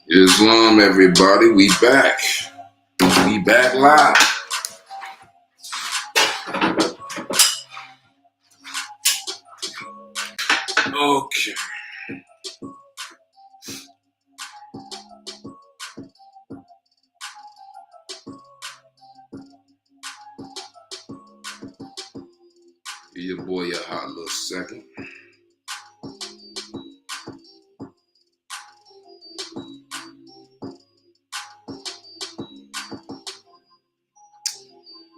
Islam, everybody, we back. We back live. Okay. Give your boy a hot little second.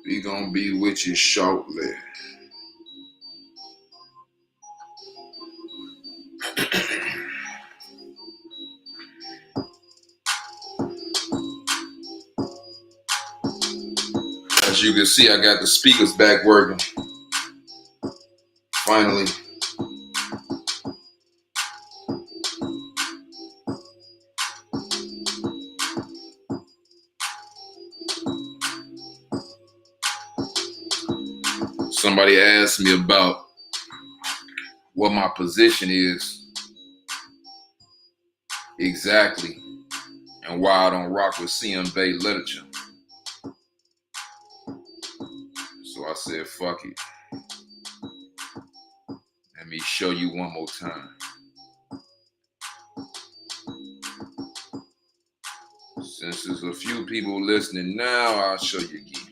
We gonna be with you shortly. As you can see, I got the speakers back working. Finally. Somebody asked me about what my position is exactly and why I don't rock with CM-based literature. So I said, fuck it. Let me show you one more time. Since there's a few people listening now, I'll show you again.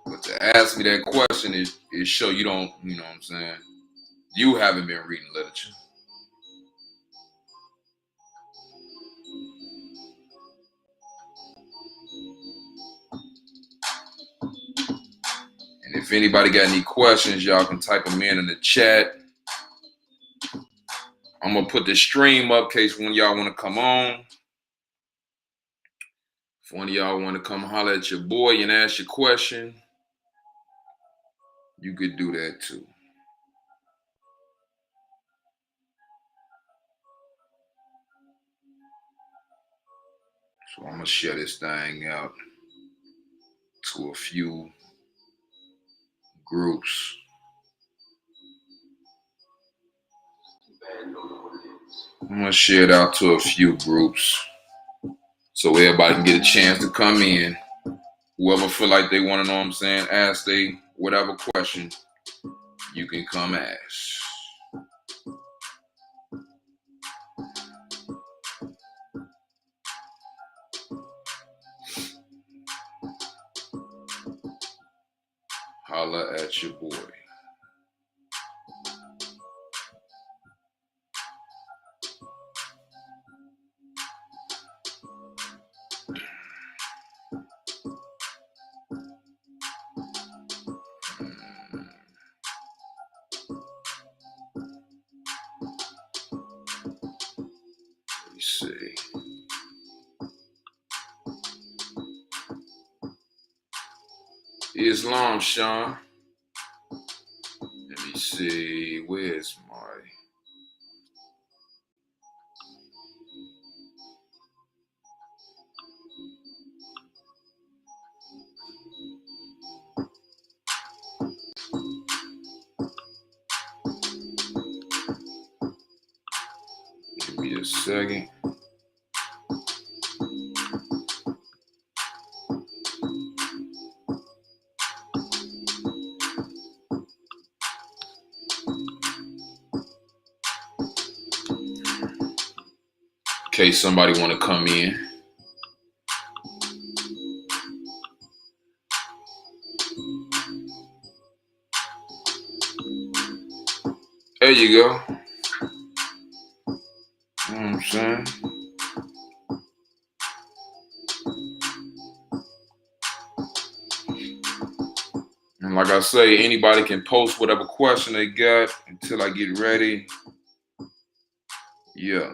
But to ask me that question is show you don't, you know what I'm saying? You haven't been reading literature. And if anybody got any questions, y'all can type them in the chat. I'm going to put the stream up in case one of y'all want to come on. If one of y'all want to come holler at your boy and ask your question, you could do that too. So I'm going to share this thing out to a few groups. I'm going to share it out to a few groups so everybody can get a chance to come in. Whoever feel like they want to know what I'm saying, ask they whatever question, you can come ask. Holla at your boy. Let me see. Islam, Sean. Let me see. Where's my... Give me a second. In case somebody want to come in. There you go. You know what I'm saying? And like I say, anybody can post whatever question they got until I get ready. Yeah.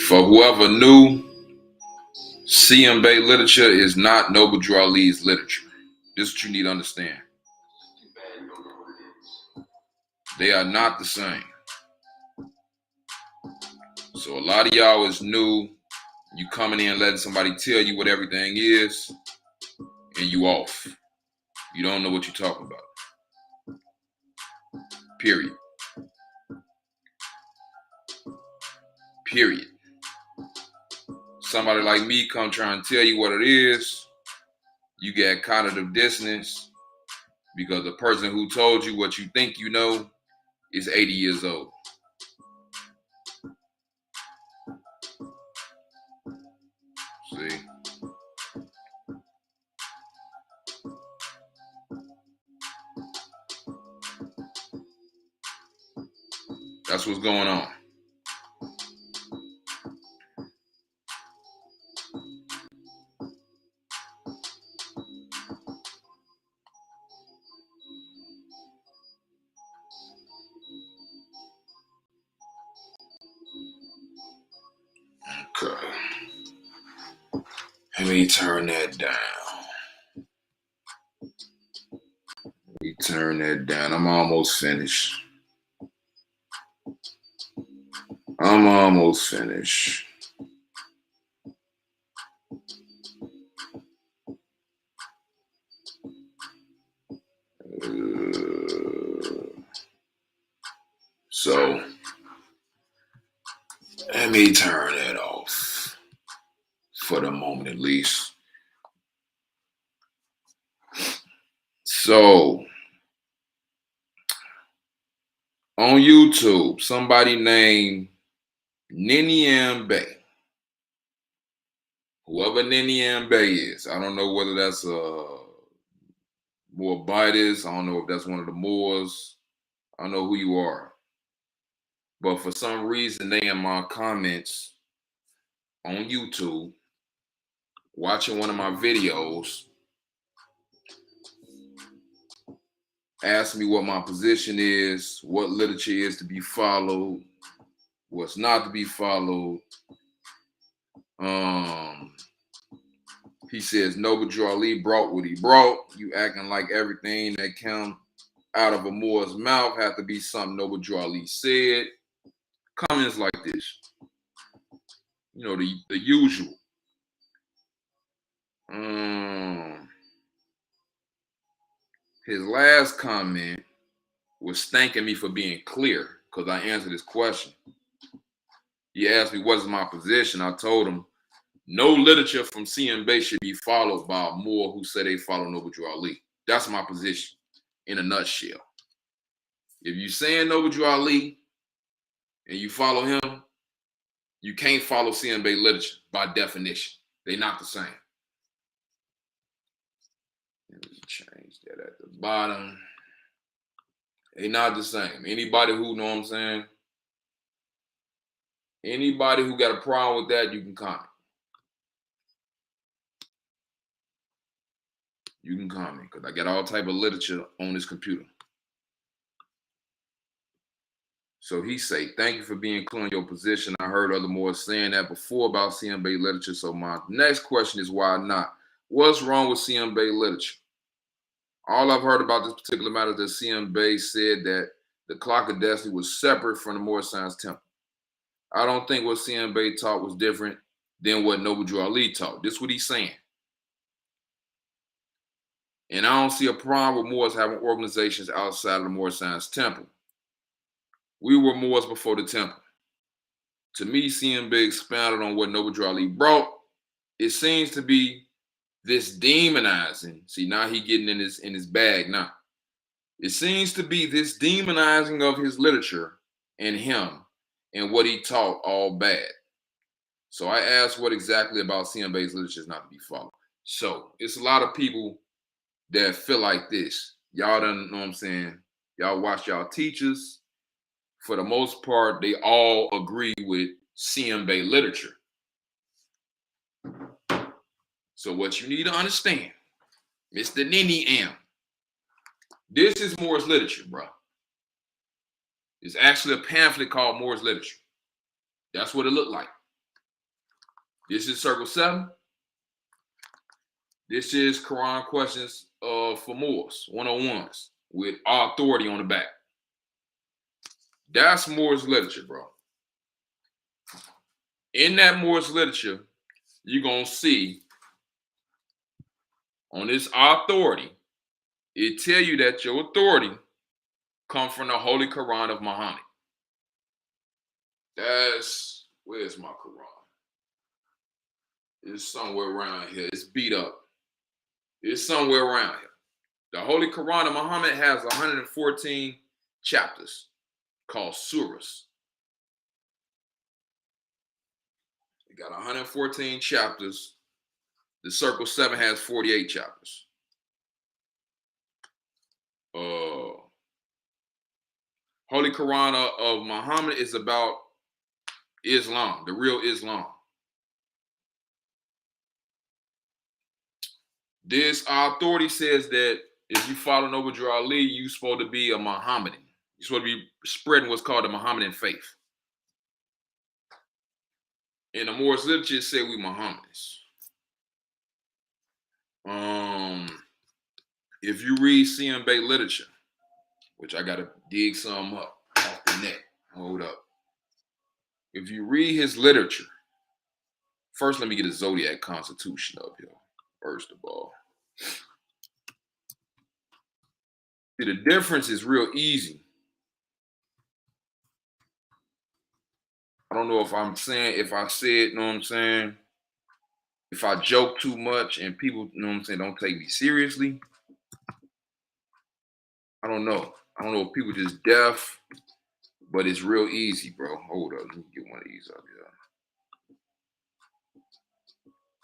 For whoever knew, CM Bay literature is not Noble Drew Ali's literature. This is what you need to understand. They are not the same. So a lot of y'all is new. You coming in letting somebody tell you what everything is, and you off. You don't know what you're talking about. Period. Period. Somebody like me come trying to tell you what it is, you get cognitive dissonance because the person who told you what you think you know is 80 years old. See? That's what's going on. Okay. Let me turn that down. Let me turn that down. I'm almost finished. I'm almost finished. So let me turn that off for the moment at least. So on YouTube, somebody named Ninian Bay. Whoever Ninian Bay is, I don't know whether that's a Moabitist. I don't know if that's one of the Moors. I don't know who you are. But for some reason, they in my comments on YouTube, watching one of my videos, asked me what my position is, what literature is to be followed, what's not to be followed. He says Noble Drew Ali brought what he brought. You acting like everything that came out of a Moor's mouth had to be something Noble Drew Ali said. Comments like this. You know, the usual. His last comment was thanking me for being clear because I answered his question. He asked me what is my position. I told him no literature from CM Bay should be followed by a Moor who say they follow Noble Drew Ali. That's my position in a nutshell. If you saying Noble Drew Ali and you follow him, you can't follow CM Bay literature by definition. They're not the same. Let me change that at the bottom. They're not the same. Anybody who know what I'm saying? Anybody who got a problem with that, you can comment. You can comment because I got all type of literature on this computer. So he say, thank you for being clear on your position. I heard other Moors saying that before about CM Bay literature. So my next question is why not? What's wrong with CM Bay literature? All I've heard about this particular matter is that CM Bay said that the clock of destiny was separate from the Moor Science Temple. I don't think what CM Bay taught was different than what Noble Drew Ali taught. This is what he's saying. And I don't see a problem with Moors having organizations outside of the Moor Science Temple. We were Moors before the temple. To me, CM Bay expounded on what Noble Drew Ali brought. It seems to be this demonizing. See, now he getting in his bag now. It seems to be this demonizing of his literature and him and what he taught all bad. So I asked what exactly about CM Bay's literature is not to be followed. So it's a lot of people that feel like this. Y'all don't know what I'm saying. Y'all watch y'all teachers. For the most part, they all agree with CM Bay literature. So what you need to understand, Mr. Nini M, this is Moore's literature, bro. It's actually a pamphlet called Moorish Literature. That's what it looked like. This is Circle 7. This is Quran Questions for Moors, 101s, with authority on the back. That's Moorish literature, bro. In that Moorish literature, you're going to see on this authority, it tell you that your authority come from the Holy Quran of Muhammad. Where's my Quran? It's somewhere around here. It's beat up. It's somewhere around here. The Holy Quran of Muhammad has 114 chapters called surahs. It got 114 chapters. The Circle 7 has 48 chapters. Holy Quran of Muhammad is about Islam, the real Islam. This authority says that if you follow Noble Drew Ali, you're supposed to be a Mohammedan. You're supposed to be spreading what's called the Mohammedan faith. In the Moorish literature, it says we Mohammedans. If you read CM Bay literature, which I gotta dig some up off the net. Hold up. If you read his literature, first let me get a Zodiac Constitution up here. First of all. See, the difference is real easy. I don't know if I said, you know what I'm saying? If I joke too much and people, you know what I'm saying, don't take me seriously. I don't know. I don't know if people just deaf, but it's real easy, bro. Hold up. Let me get one of these up here.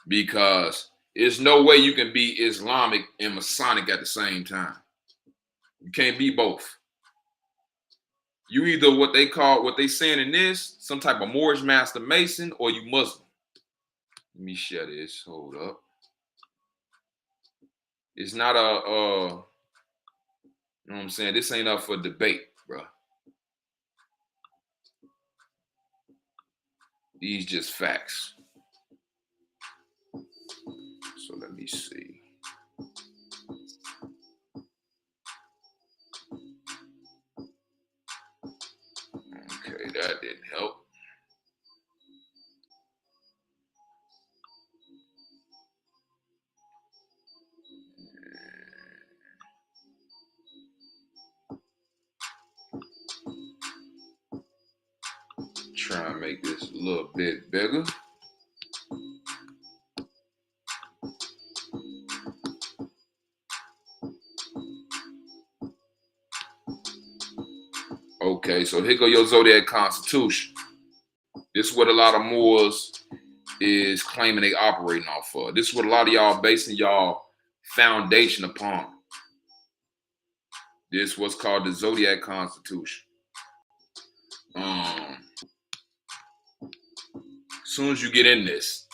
Because there's no way you can be Islamic and Masonic at the same time. You can't be both. You either what they saying in this, some type of Moorish Master Mason, or you Muslim. Let me share this. Hold up. It's not you know what I'm saying? This ain't up for debate, bro. These just facts. So let me see. Okay, that didn't help. Try and make this a little bit bigger. Okay, so here go your Zodiac Constitution. This is what a lot of Moors is claiming they operating off of. This is what a lot of y'all basing y'all foundation upon. This is what's called the Zodiac Constitution. As soon as you get in this,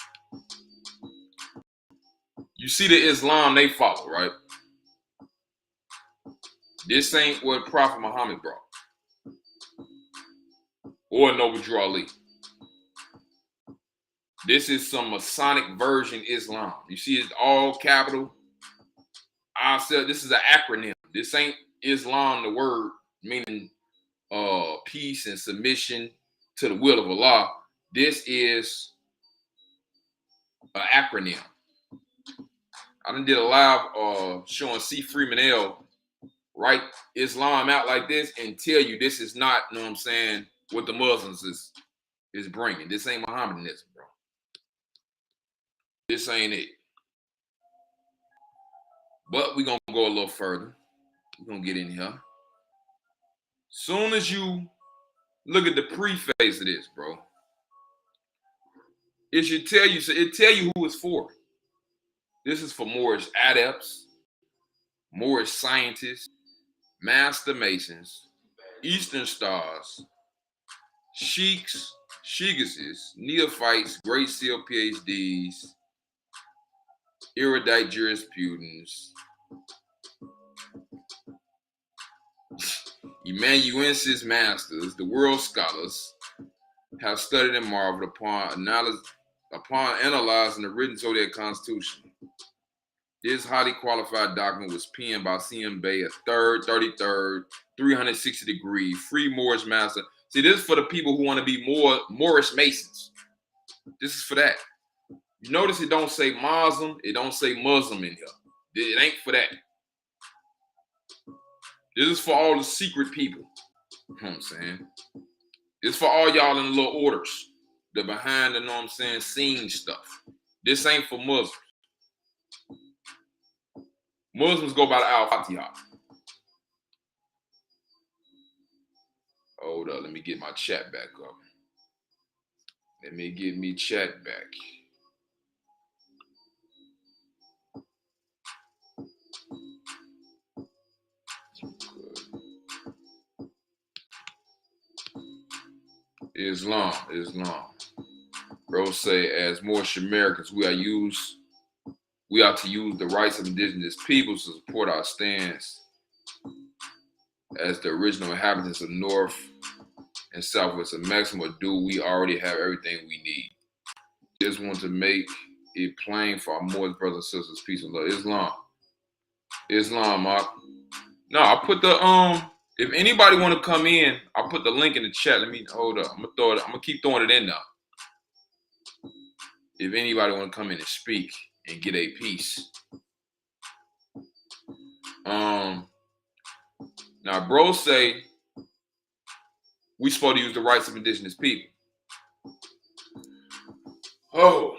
you see the Islam they follow, right? This ain't what Prophet Muhammad brought. Or Noble Drew Ali. This is some Masonic version Islam. You see it's all capital. I said this is an acronym. This ain't Islam, the word, meaning peace and submission to the will of Allah. This is an acronym. I done did a live showing C. Freeman L. write Islam out like this and tell you this is not, you know what I'm saying, what the Muslims is bringing. This ain't Mohammedanism, bro. This ain't it. But we're going to go a little further. We're going to get in here. Soon as you look at the preface of this, bro, it should tell you, so it tell you who it's for. This is for Moorish adepts, Moorish scientists, Master Masons, Eastern Stars, Sheiks, Sheikhesses, Neophytes, Great Seal PhDs, erudite jurisprudents. Amanuensis masters, the world scholars, have studied and marveled upon analyzing the written Zodiac Constitution. This highly qualified document was penned by C.M. Bay, a 33rd, 360-degree free Moorish master. See, this is for the people who want to be more Moorish Masons. This is for that. You notice it don't say Muslim, it don't say Muslim in here. It ain't for that. This is for all the secret people. You know what I'm saying? It's for all y'all in the little orders. The behind the, you know what I'm saying, scene stuff. This ain't for Muslims. Muslims go by the Al-Fatiha. Hold up, let me get my chat back up. Let me get me chat back. Islam. Bro say, as Moorish Americans, we are to use the rights of indigenous peoples to support our stance as the original inhabitants of North and Southwest of Mexico. Do we already have everything we need? Just want to make it plain for our Moorish brothers and sisters, peace and love. Islam, no, I put the if anybody want to come in, I'll put the link in the chat. Let me hold up. I'm gonna keep throwing it in now. If anybody want to come in and speak and get a piece. Now bro say we supposed to use the rights of indigenous people. Oh,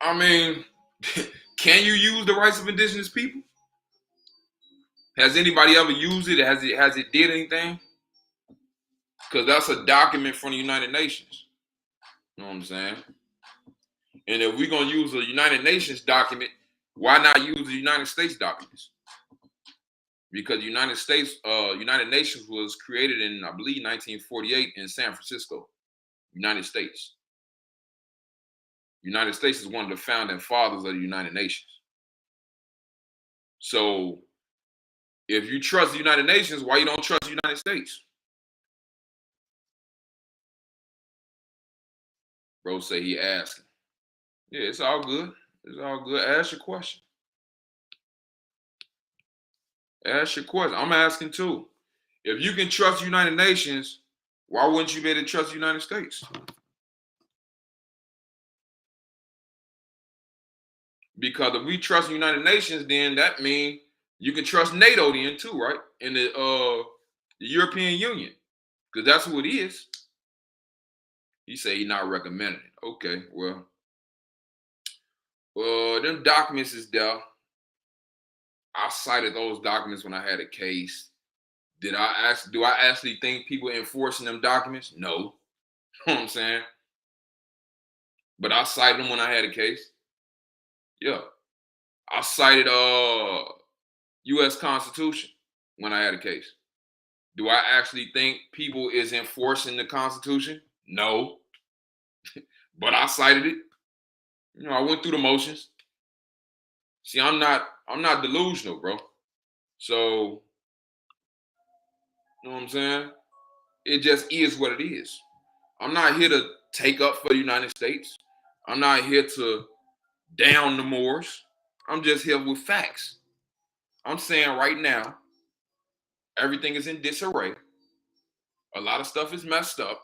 I mean, can you use the rights of indigenous people? Has anybody ever used it? Has it did anything? Because that's a document from the United Nations. You know what I'm saying? And if we're going to use a United Nations document, why not use the United States documents? Because United Nations was created in, I believe, 1948 in San Francisco, United States. United States is one of the founding fathers of the United Nations. So if you trust the United Nations, why you don't trust the United States? Bro say he asking. Yeah, it's all good. It's all good. Ask your question. Ask your question. I'm asking too. If you can trust the United Nations, why wouldn't you be able to trust the United States? Because if we trust the United Nations, then that means you can trust NATO then too, right? And the European Union, because that's who it is. He said he's not recommending it. Okay, well, them documents is there. I cited those documents when I had a case. Do I actually think people enforcing them documents? No. You know what I'm saying? But I cited them when I had a case. Yeah. I cited U.S. Constitution when I had a case. Do I actually think people is enforcing the Constitution? No. But I cited it. You know, I went through the motions. See, I'm not delusional, bro. So, you know what I'm saying? It just is what it is. I'm not here to take up for the United States. I'm not here to down the Moors. I'm just here with facts. I'm saying right now, everything is in disarray. A lot of stuff is messed up.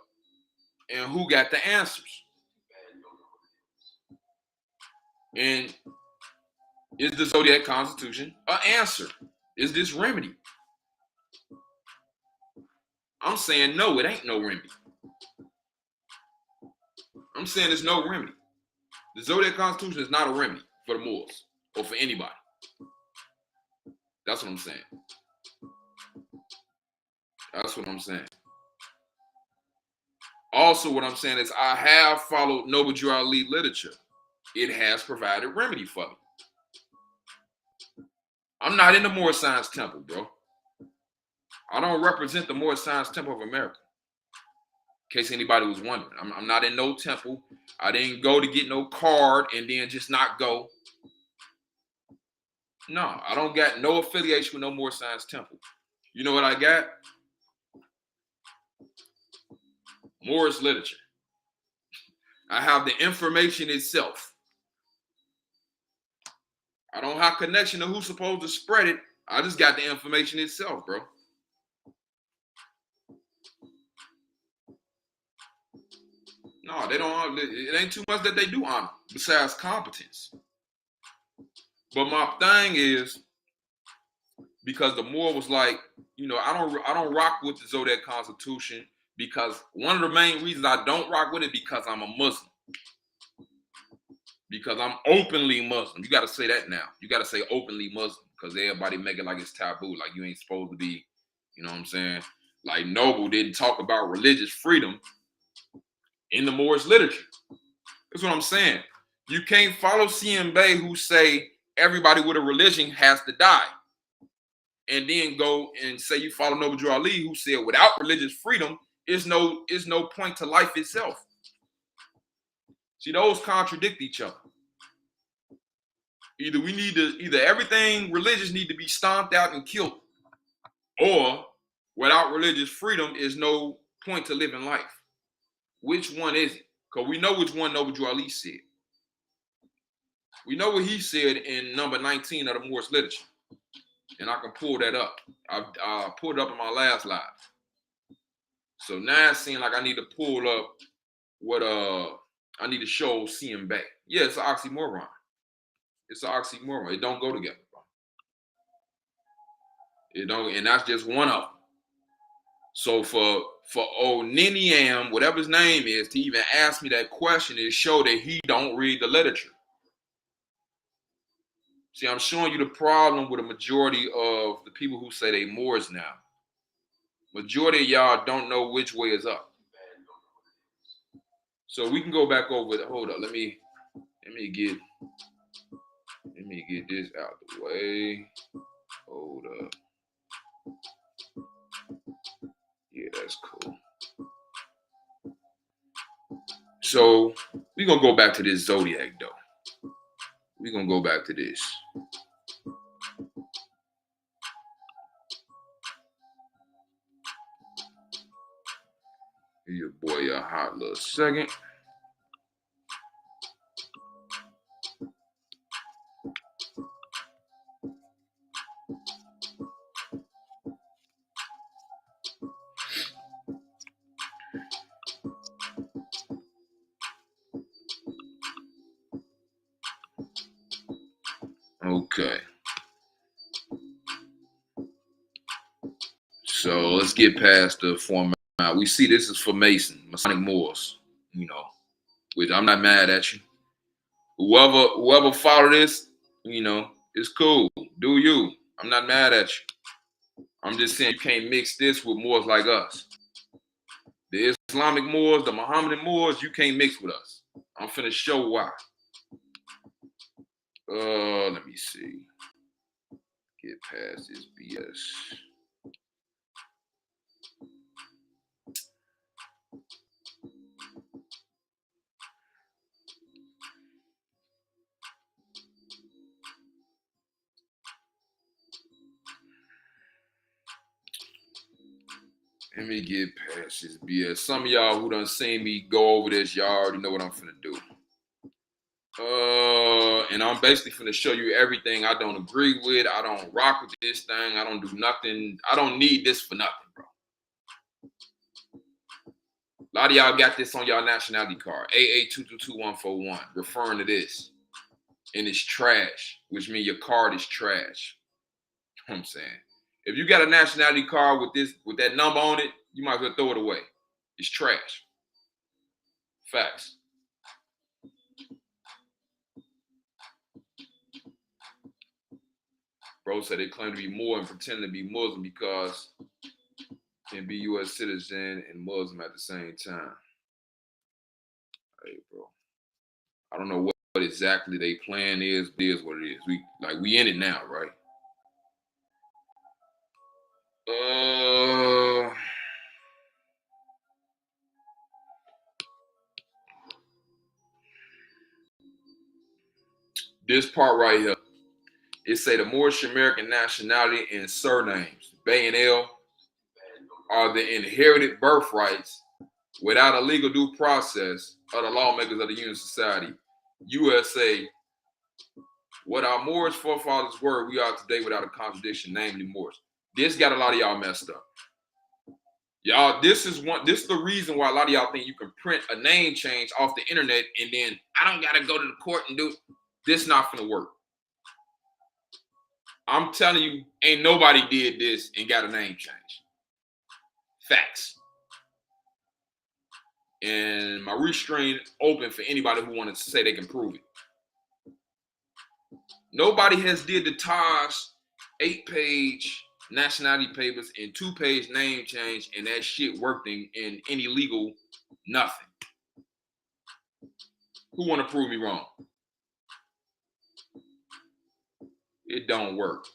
And who got the answers? And is the Zodiac Constitution an answer? Is this remedy? I'm saying no, it ain't no remedy. I'm saying there's no remedy. The Zodiac Constitution is not a remedy for the Moors or for anybody. That's what I'm saying. That's what I'm saying. Also, what I'm saying is I have followed Noble Drew Ali literature. It has provided remedy for me. I'm not in the Moorish Science Temple, bro. I don't represent the Moorish Science Temple of America. In case anybody was wondering. I'm not in no temple. I didn't go to get no card and then just not go. No, I don't got no affiliation with no Moorish Science Temple. You know what I got? Moorish literature. I have the information itself. I don't have connection to who's supposed to spread it. I just got the information itself, bro. No, they don't. It ain't too much that they do honor besides competence. But my thing is, because the Moor was like, I don't rock with the Zodiac Constitution, because one of the main reasons I don't rock with it because I'm a Muslim. Because I'm openly Muslim. You got to say that now. You got to say openly Muslim, because everybody make it like it's taboo, like you ain't supposed to be. You know what I'm saying? Like Noble didn't talk about religious freedom in the Moorish literature. That's what I'm saying. You can't follow CMB who say everybody with a religion has to die, and then go and say you follow Noble Drew Ali who said without religious freedom is no point to life itself. See, those contradict each other. Either everything religious need to be stomped out and killed, or without religious freedom is no point to living life. Which one is it? Because we know which one Noble Drew Ali said. We know what he said in number 19 of the Moorish literature. And I can pull that up. I pulled it up in my last live. So now it seems like I need to pull up what I need to show CM back. Yeah, it's an oxymoron. It's an oxymoron. It don't go together, bro. It don't, and that's just one of them. So for old Niniam, whatever his name is, to even ask me that question is show that he don't read the literature. See, I'm showing you the problem with a majority of the people who say they Moors now. Majority of y'all don't know which way is up. So we can go back over it. Hold up, let me get this out the way. Hold up. Yeah, that's cool. So we're gonna go back to this Zodiac though. We're gonna go back to this. Give your boy a hot little second. Okay. So let's get past the format. We see this is for Mason, Masonic Moors, which I'm not mad at you. Whoever follow this, it's cool. Do you. I'm not mad at you. I'm just saying you can't mix this with Moors like us. The Islamic Moors, the Mohammedan Moors, you can't mix with us. I'm finna show why. Let me see. Get past this BS. Let me get past this BS. Some of y'all who done seen me go over this, y'all already know what I'm finna do. And I'm basically finna show you everything I don't agree with. I don't rock with this thing. I don't do nothing. I don't need this for nothing, bro. A lot of y'all got this on y'all nationality card. AA222141, referring to this. And it's trash, which means your card is trash. You know what I'm saying? If you got a nationality card with that number on it, you might as well throw it away. It's trash. Facts. Bro said they claim to be Moor and pretend to be Muslim because can be U.S. citizen and Muslim at the same time. Hey, bro. I don't know what exactly they plan is, but it is what it is. We in it now, right? This part right here. It say the Moorish American nationality and surnames, Bay and L, are the inherited birthrights without a legal due process of the lawmakers of the Union Society, USA. What our Moorish forefathers were, we are today without a contradiction, namely Moors. This got a lot of y'all messed up. Y'all, this is the reason why a lot of y'all think you can print a name change off the internet and then I don't gotta go to the court and do this. Not gonna work. I'm telling you, ain't nobody did this and got a name change. Facts. And my restream open for anybody who wanted to say they can prove it. Nobody has did the Taj 8-page nationality papers and 2-page name change, and that shit worked in any legal nothing. Who want to prove me wrong? It don't work.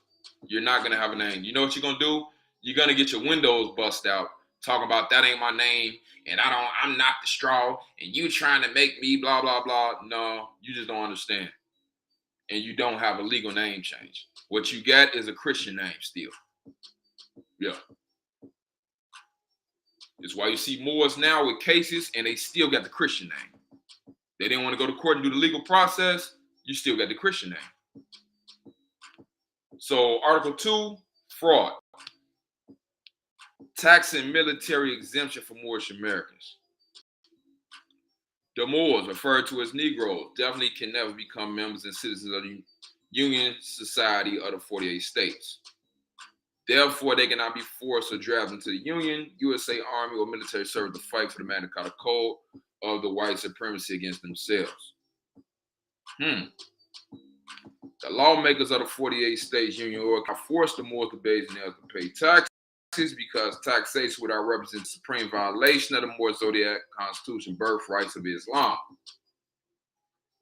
You're not gonna have a name. You know what you're gonna do? You're gonna get your windows bust out, talking about that ain't my name, and I'm not the straw, and you trying to make me blah blah blah. No, you just don't understand. And you don't have a legal name change. What you got is a Christian name still. Yeah. It's why you see Moors now with cases and they still got the Christian name. They didn't want to go to court and do the legal process. You still got the Christian name. So Article 2, fraud. Tax and military exemption for Moorish Americans. The Moors, referred to as Negroes, definitely can never become members and citizens of the Union Society of the 48 states. Therefore, they cannot be forced or drafted into the Union, USA Army, or military service to fight for the Magna Carta Code of the white supremacy against themselves. The lawmakers of the 48 states Union can force the Moors to Bays and L's to pay taxes because taxation would represent the supreme violation of the Moorish Zodiac Constitution, birthrights of Islam.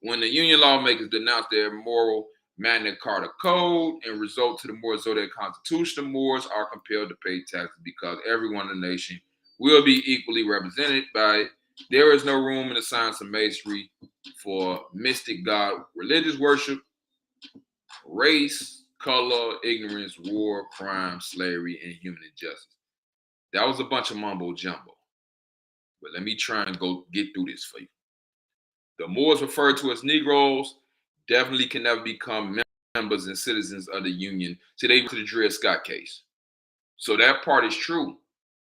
When the Union lawmakers denounce their moral Magna Carta Code and result to the Moorish Zodiac Constitution, the Moors are compelled to pay taxes because everyone in the nation will be equally represented by it. There is no room in the science of masonry for mystic god religious worship, race, color, ignorance, war, crime, slavery, and human injustice. That was a bunch of mumbo jumbo. But let me try and go get through this for you. The Moors, referred to as Negroes, definitely can never become members and citizens of the Union. See, they went to the Dred Scott case. So that part is true.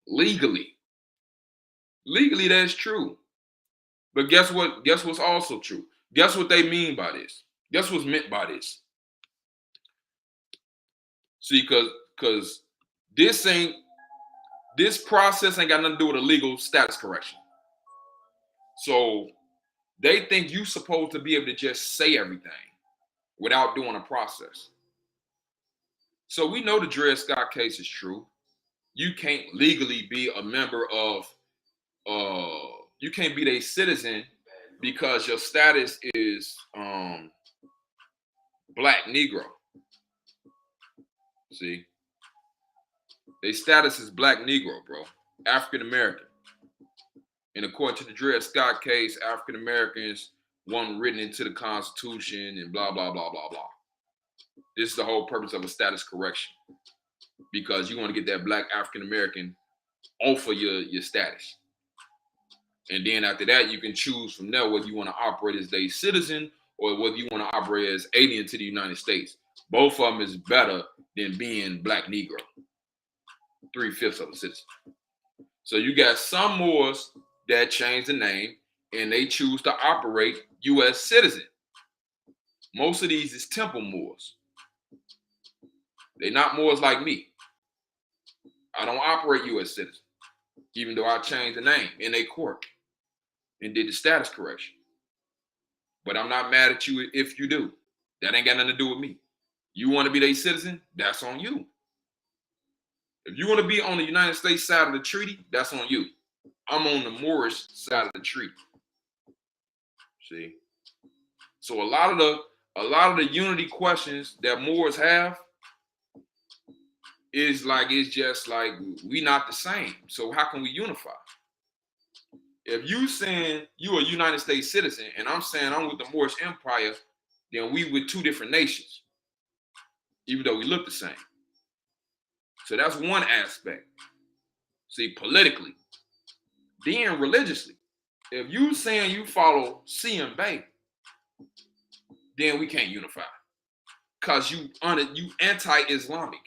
Legally, that's true. But guess what? Guess what's also true? Guess what they mean by this? Guess what's meant by this? See, because this process ain't got nothing to do with a legal status correction. So they think you supposed to be able to just say everything without doing a process. So we know the Dred Scott case is true. You can't legally be a member of, you can't be a citizen because your status is Black Negro. See, their status is Black Negro, bro, African American. And according to the Dred Scott case, African Americans weren't written into the Constitution and blah, blah, blah, blah, blah. This is the whole purpose of a status correction because you want to get that Black African American off of your status. And then after that, you can choose from there whether you want to operate as a citizen or whether you want to operate as alien to the United States. Both of them is better than being Black Negro, 3/5 of a citizen. So you got some Moors that change the name and they choose to operate U.S. citizen. Most of these is temple Moors. They're not Moors like me. I don't operate U.S. citizen, even though I changed the name in a court and did the status correction. But I'm not mad at you if you do. That ain't got nothing to do with me. You want to be a citizen? That's on you. If you want to be on the United States side of the treaty, that's on you. I'm on the Moorish side of the treaty. See? So a lot of the unity questions that Moors have is like, it's just like we not the same. So how can we unify? If you saying you a United States citizen and I'm saying I'm with the Moorish Empire, then we with two different nations. even though we look the same. So that's one aspect. See, politically. Then religiously. If you saying you follow CM Bay, then we can't unify. Because you anti-Islamic.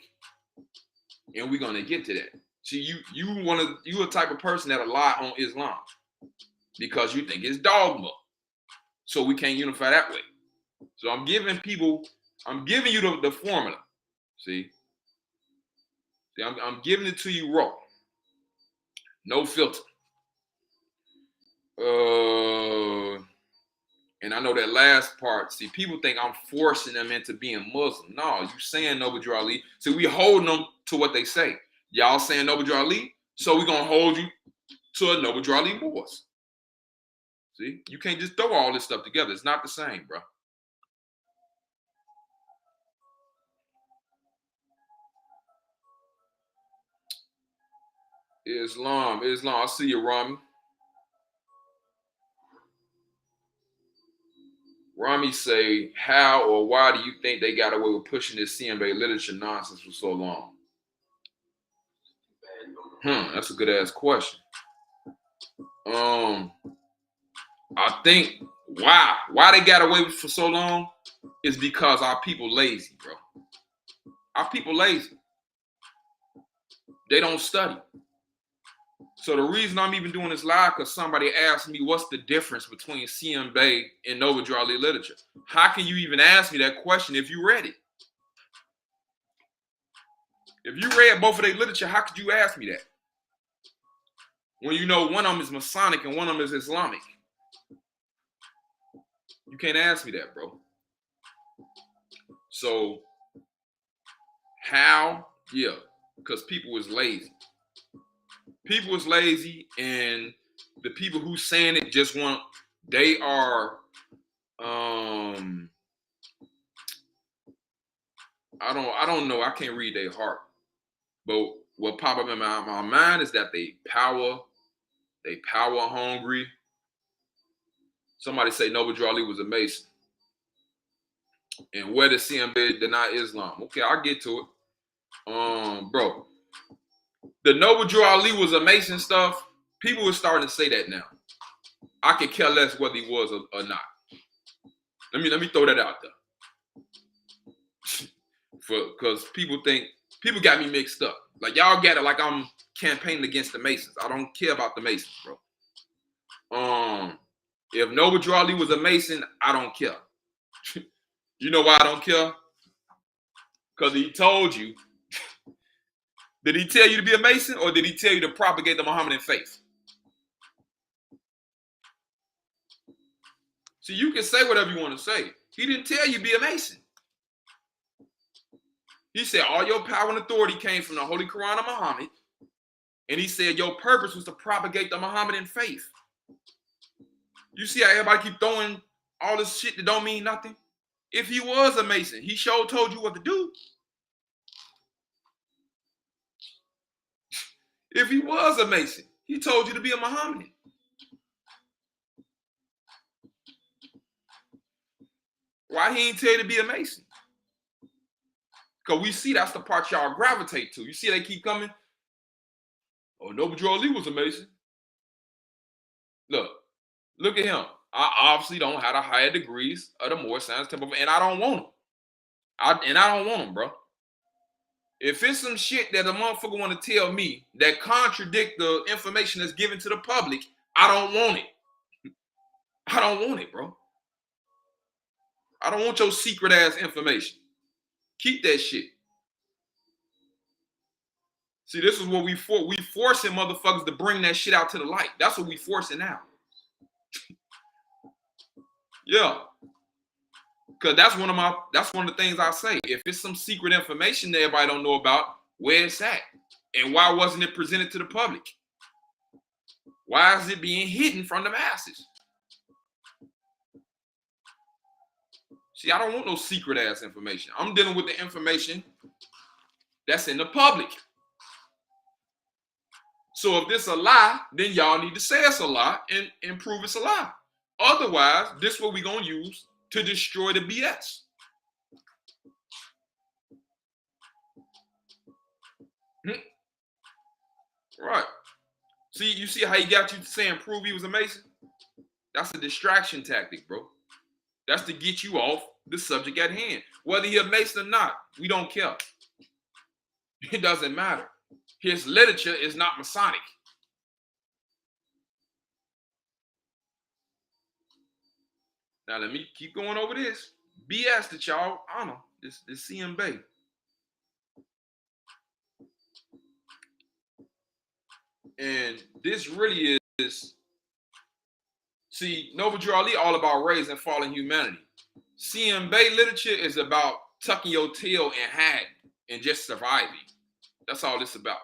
And we're gonna get to that. See, you a type of person that'll lie on Islam because you think it's dogma. So we can't unify that way. So I'm giving you the formula. See, I'm giving it to you raw. No filter. And I know that last part, see, people think I'm forcing them into being Muslim. No, you saying Noble Drew Ali. See, we holding them to what they say. Y'all saying Noble Drew Ali, so we're going to hold you to a Noble Drew Ali Moors. See, you can't just throw all this stuff together. It's not the same, bro. Islam. I see you, Rami. Rami say, how or why do you think they got away with pushing this CMA literature nonsense for so long? That's a good ass question. I think why they got away with it for so long is because our people lazy, bro. Our people lazy. They don't study. So the reason I'm even doing this live, because somebody asked me what's the difference between CM Bay and Noble Drew Ali literature. How can you even ask me that question if you read it? If you read both of their literature, how could you ask me that? When you know one of them is Masonic and one of them is Islamic. You can't ask me that, bro. So how? Yeah, because people is lazy. People is lazy, and the people who saying it just want, they are, I don't know. I can't read their heart. But what pop up in my mind is that they power hungry. Somebody say Noble Drew Ali was a Mason. And where does CMB deny Islam? Okay, I'll get to it. Bro, the Noble Drew Ali was a Mason stuff. People are starting to say that now. I could care less whether he was or not. Let me throw that out there. Because people got me mixed up. Like, y'all get it like I'm campaigning against the Masons. I don't care about the Masons, bro. If Noble Drew Ali was a Mason, I don't care. You know why I don't care? Because he told you. Did he tell you to be a Mason, or did he tell you to propagate the Mohammedan faith? See, you can say whatever you want to say. He didn't tell you to be a Mason. He said all your power and authority came from the Holy Quran of Muhammad. And he said your purpose was to propagate the Mohammedan faith. You see how everybody keep throwing all this shit that don't mean nothing? If he was a Mason, he sure told you what to do. If he was a Mason, he told you to be a Mohammedan. Why he ain't tell you to be a Mason? Because we see that's the part y'all gravitate to. You see they keep coming. Oh, Noble Drew Ali was a Mason. Look at him. I obviously don't have the higher degrees of the Moorish Science Temple, and I don't want them. I don't want them, bro. If it's some shit that a motherfucker want to tell me that contradict the information that's given to the public, I don't want it. I don't want it, bro. I don't want your secret ass information. Keep that shit. See, this is what we forcing motherfuckers to bring that shit out to the light. That's what we forcing now. Yeah. Because that's one of the things I say. If it's some secret information that everybody don't know about, where it's at? And why wasn't it presented to the public? Why is it being hidden from the masses? See, I don't want no secret ass information. I'm dealing with the information that's in the public. So if this a lie, then y'all need to say it's a lie and prove it's a lie. Otherwise, this is what we're going to use to destroy the BS. Right. See, you see how he got you saying prove he was a Mason? That's a distraction tactic, bro. That's to get you off the subject at hand. Whether he a Mason or not, we don't care. It doesn't matter. His literature is not Masonic. Now let me keep going over this. BS that y'all honor. This CM Bay. And this really is, see, Noble Drew Ali all about raising and falling humanity. CM Bay literature is about tucking your tail and hiding and just surviving. That's all this about.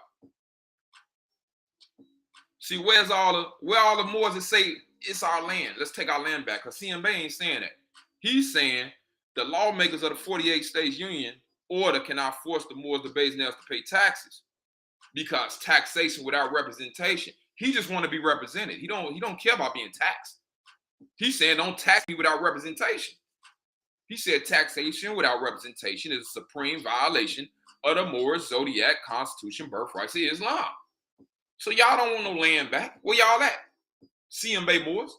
See, where all the Moors that say it's our land? Let's take our land back. Because CM Bay ain't saying that. He's saying the lawmakers of the 48 States Union order cannot force the Moors, the Bays, and else to pay taxes because taxation without representation. He just want to be represented. He don't care about being taxed. He's saying don't tax me without representation. He said taxation without representation is a supreme violation of the Moors, Zodiac Constitution, birthrights of Islam. So y'all don't want no land back. Where y'all at? CM Bay Moors.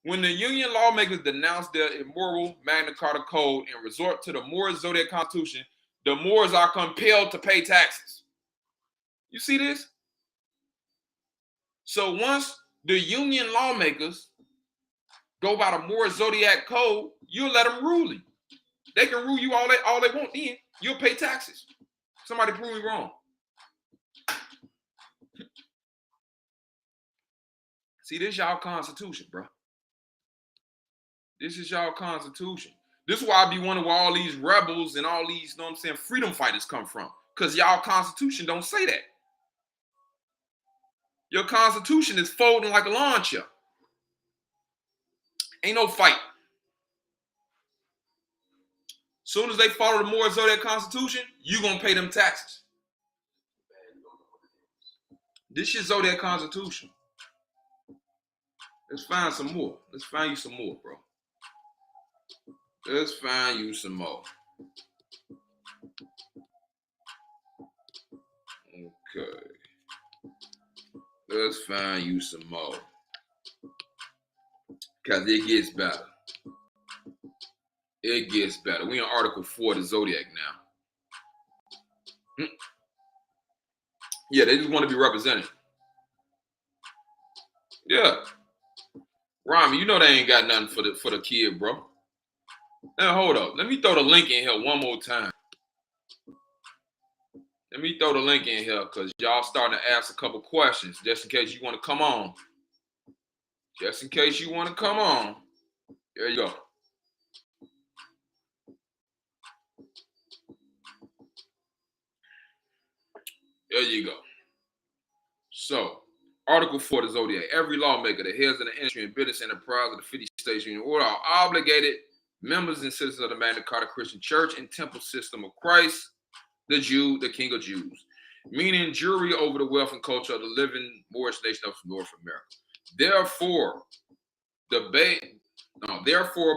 When the Union lawmakers denounce their immoral Magna Carta Code and resort to the Moors Zodiac Constitution, the Moors are compelled to pay taxes. You see this? So once the Union lawmakers go by the Moors Zodiac Code, you'll let them rule you. They can rule you all they want, then you'll pay taxes. Somebody prove me wrong. See, this is y'all constitution, bro. This is y'all constitution. This is why I be wondering where all these rebels and all these, you know what I'm saying, freedom fighters come from. Because y'all constitution don't say that. Your constitution is folding like a lawn chair. Ain't no fight. Soon as they follow the Moors Zodiac Constitution, you gonna pay them taxes. This is Zodiac Constitution. Let's find some more. Let's find you some more, bro. Let's find you some more. Okay. Let's find you some more. Because it gets better. It gets better. We in Article 4 of the Zodiac now. Yeah, they just want to be represented. Yeah. Rami, you know they ain't got nothing for the kid, bro. Now hold up. Let me throw the link in here one more time. Let me throw the link in here because y'all starting to ask a couple questions just in case you want to come on. Just in case you want to come on. There you go. There you go. So, Article 4 of the Zodiac. Every lawmaker, the heads of the industry and business enterprise of the 50 States Union Order are obligated members and citizens of the Magna Carta Christian Church and Temple System of Christ, the Jew, the King of Jews, meaning jury over the wealth and culture of the living Moorish nation of North America. Therefore,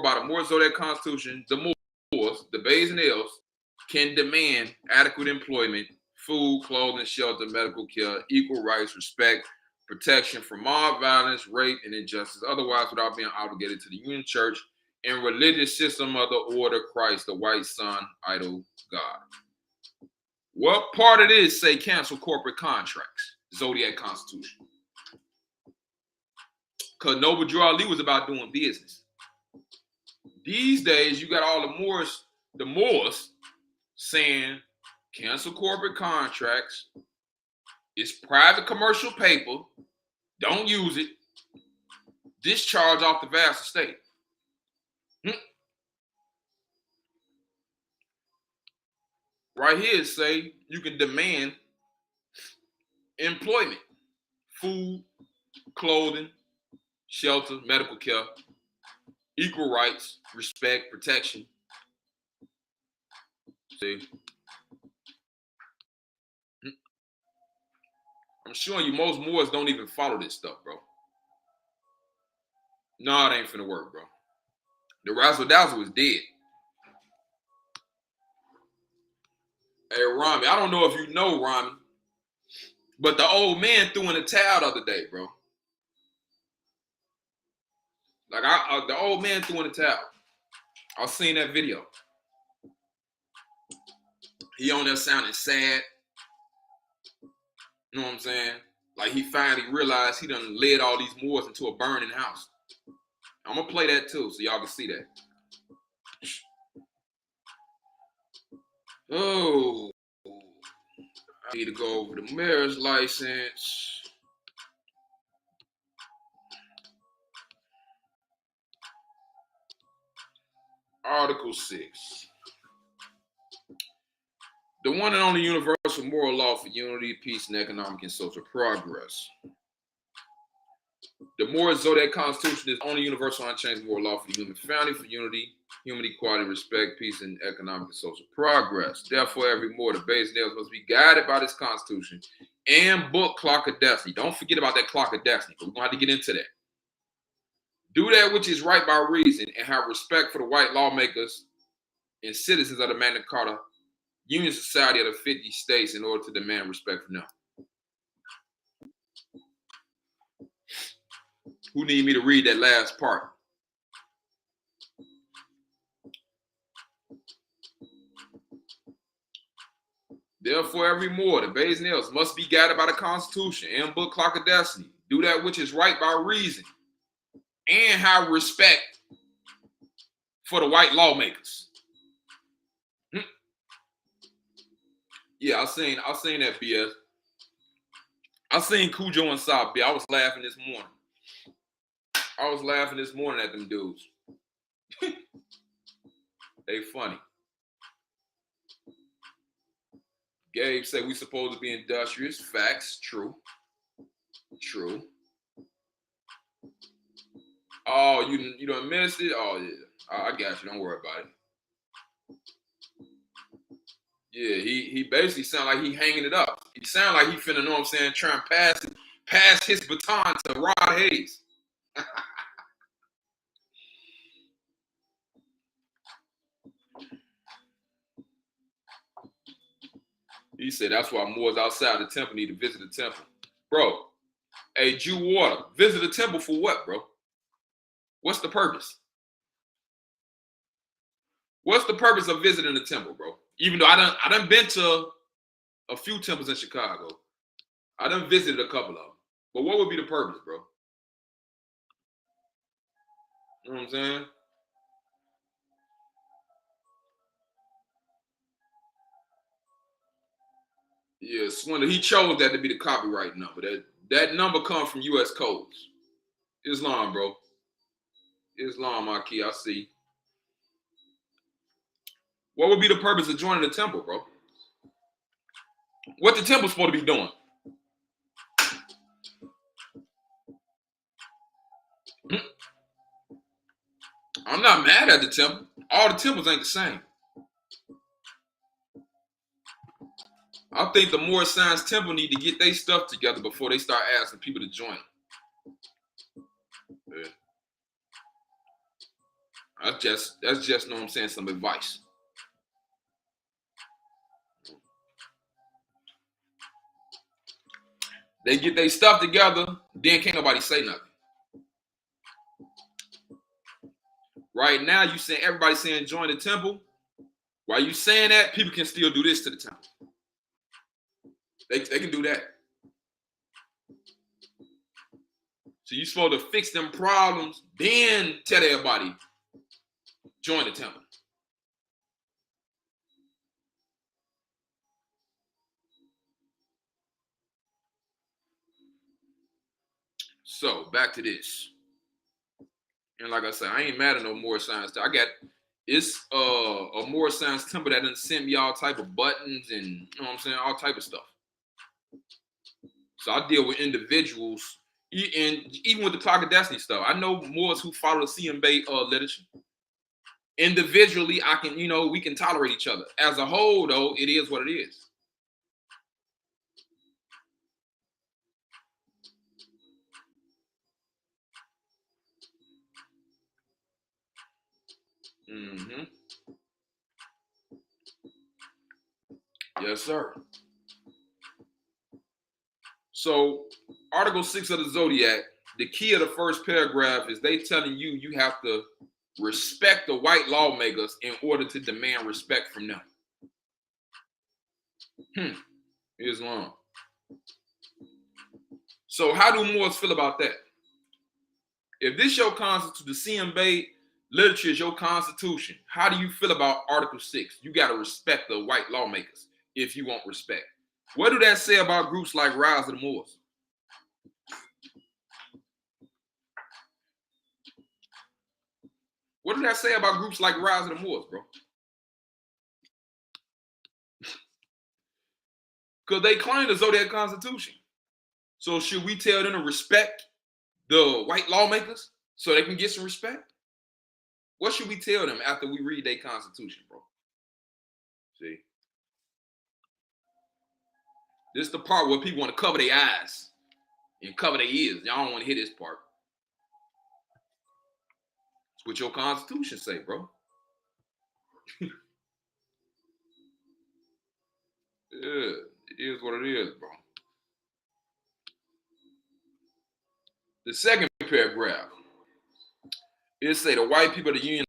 by the Moors Zodiac Constitution, the Moors, the Bays and Elves, can demand adequate employment, food, clothing, shelter, medical care, equal rights, respect, protection from mob violence, rape, and injustice, otherwise without being obligated to the Union Church and religious system of the order Christ, the white sun, idol God. What part of this say cancel corporate contracts? Zodiac Constitution. Because Noble Drew Ali was about doing business. These days, you got all the Moors saying cancel corporate contracts. It's private commercial paper. Don't use it. Discharge off the vast estate. Right here, say you can demand employment, food, clothing, shelter, medical care, equal rights, respect, protection. See? I'm showing you most Moors don't even follow this stuff, bro. No, it ain't finna work, bro. The razzle dazzle was dead. Hey, Rami, I don't know if you know, Rami, But the old man threw in the towel the other day, bro. Like the old man threw in the towel. I seen that video. He on there sounding sad. You know what I'm saying? Like he finally realized he done led all these Moors into a burning house. I'm gonna play that too, so y'all can see that. Oh, I need to go over the marriage license. Article 6. The one and only universal moral law for unity, peace, and economic and social progress. The Moorish Zodiac Constitution is the only universal unchanging moral law for the human family, for unity, human equality, respect, peace, and economic and social progress. Therefore, every Moor, the base nails must be guided by this Constitution and book Clock of Destiny. Don't forget about that Clock of Destiny, because we're going to have to get into that. Do that which is right by reason and have respect for the white lawmakers and citizens of the Magna Carta Union Society of the 50 states in order to demand respect from them. Who need me to read that last part? Therefore, every Moor, the base nails, must be guided by the Constitution and book Clock of Destiny. Do that which is right by reason and have respect for the white lawmakers. Yeah, I seen that BS. I seen Cujo and Saab. I was laughing this morning. At them dudes. They funny. Gabe said we supposed to be industrious. Facts. True. Oh, you done missed it? Oh, yeah. I got you. Don't worry about it. Yeah, he basically sound like he hanging it up. He sound like he finna, know what I'm saying, trying to pass his baton to Rod Hayes. He said that's why Moors outside the temple need to visit the temple. Bro, hey, Jew Water, visit the temple for what, bro? What's the purpose? What's the purpose of visiting the temple, bro? Even though I done been to a few temples in Chicago. I done visited a couple of them. But what would be the purpose, bro? You know what I'm saying? Yeah, Swindler, he chose that to be the copyright number. That number comes from U.S. codes. Islam, bro. Islam, Aki, I see. What would be the purpose of joining the temple, bro? What the temple's supposed to be doing? I'm not mad at the temple. All the temples ain't the same. I think the Moorish Science Temple need to get their stuff together before they start asking people to join. Yeah. That's just know what I'm saying, some advice. They get their stuff together, then can't nobody say nothing. Right now, you saying everybody saying join the temple. While you saying that, people can still do this to the temple. They can do that. So you supposed to fix them problems, then tell everybody, join the temple. So back to this. And like I said, I ain't mad at no Moorish Science. It's a Moorish Science temple that done sent me all type of buttons and, you know what I'm saying, all type of stuff. So I deal with individuals, and even with the Clock of Destiny stuff. I know Moors who follow the CMB literature. Individually, I can, we can tolerate each other. As a whole, though, it is what it is. Mm-hmm. Yes, sir. So Article 6 of the Zodiac, the key of the first paragraph is they telling you you have to respect the white lawmakers in order to demand respect from them. Islam. So how do Moors feel about that? If this your constitution, the CMB literature is your constitution, how do you feel about Article 6? You got to respect the white lawmakers if you want respect. What do that say about groups like Rise of the Moors? What did that say about groups like Rise of the Moors, bro? Because they claim the Zodiac Constitution. So should we tell them to respect the white lawmakers so they can get some respect? What should we tell them after we read their constitution, bro? See? This is the part where people want to cover their eyes and cover their ears. Y'all don't want to hear this part. It's what your constitution say, bro. Yeah, it is what it is, bro. The second paragraph, it say the white people of the Union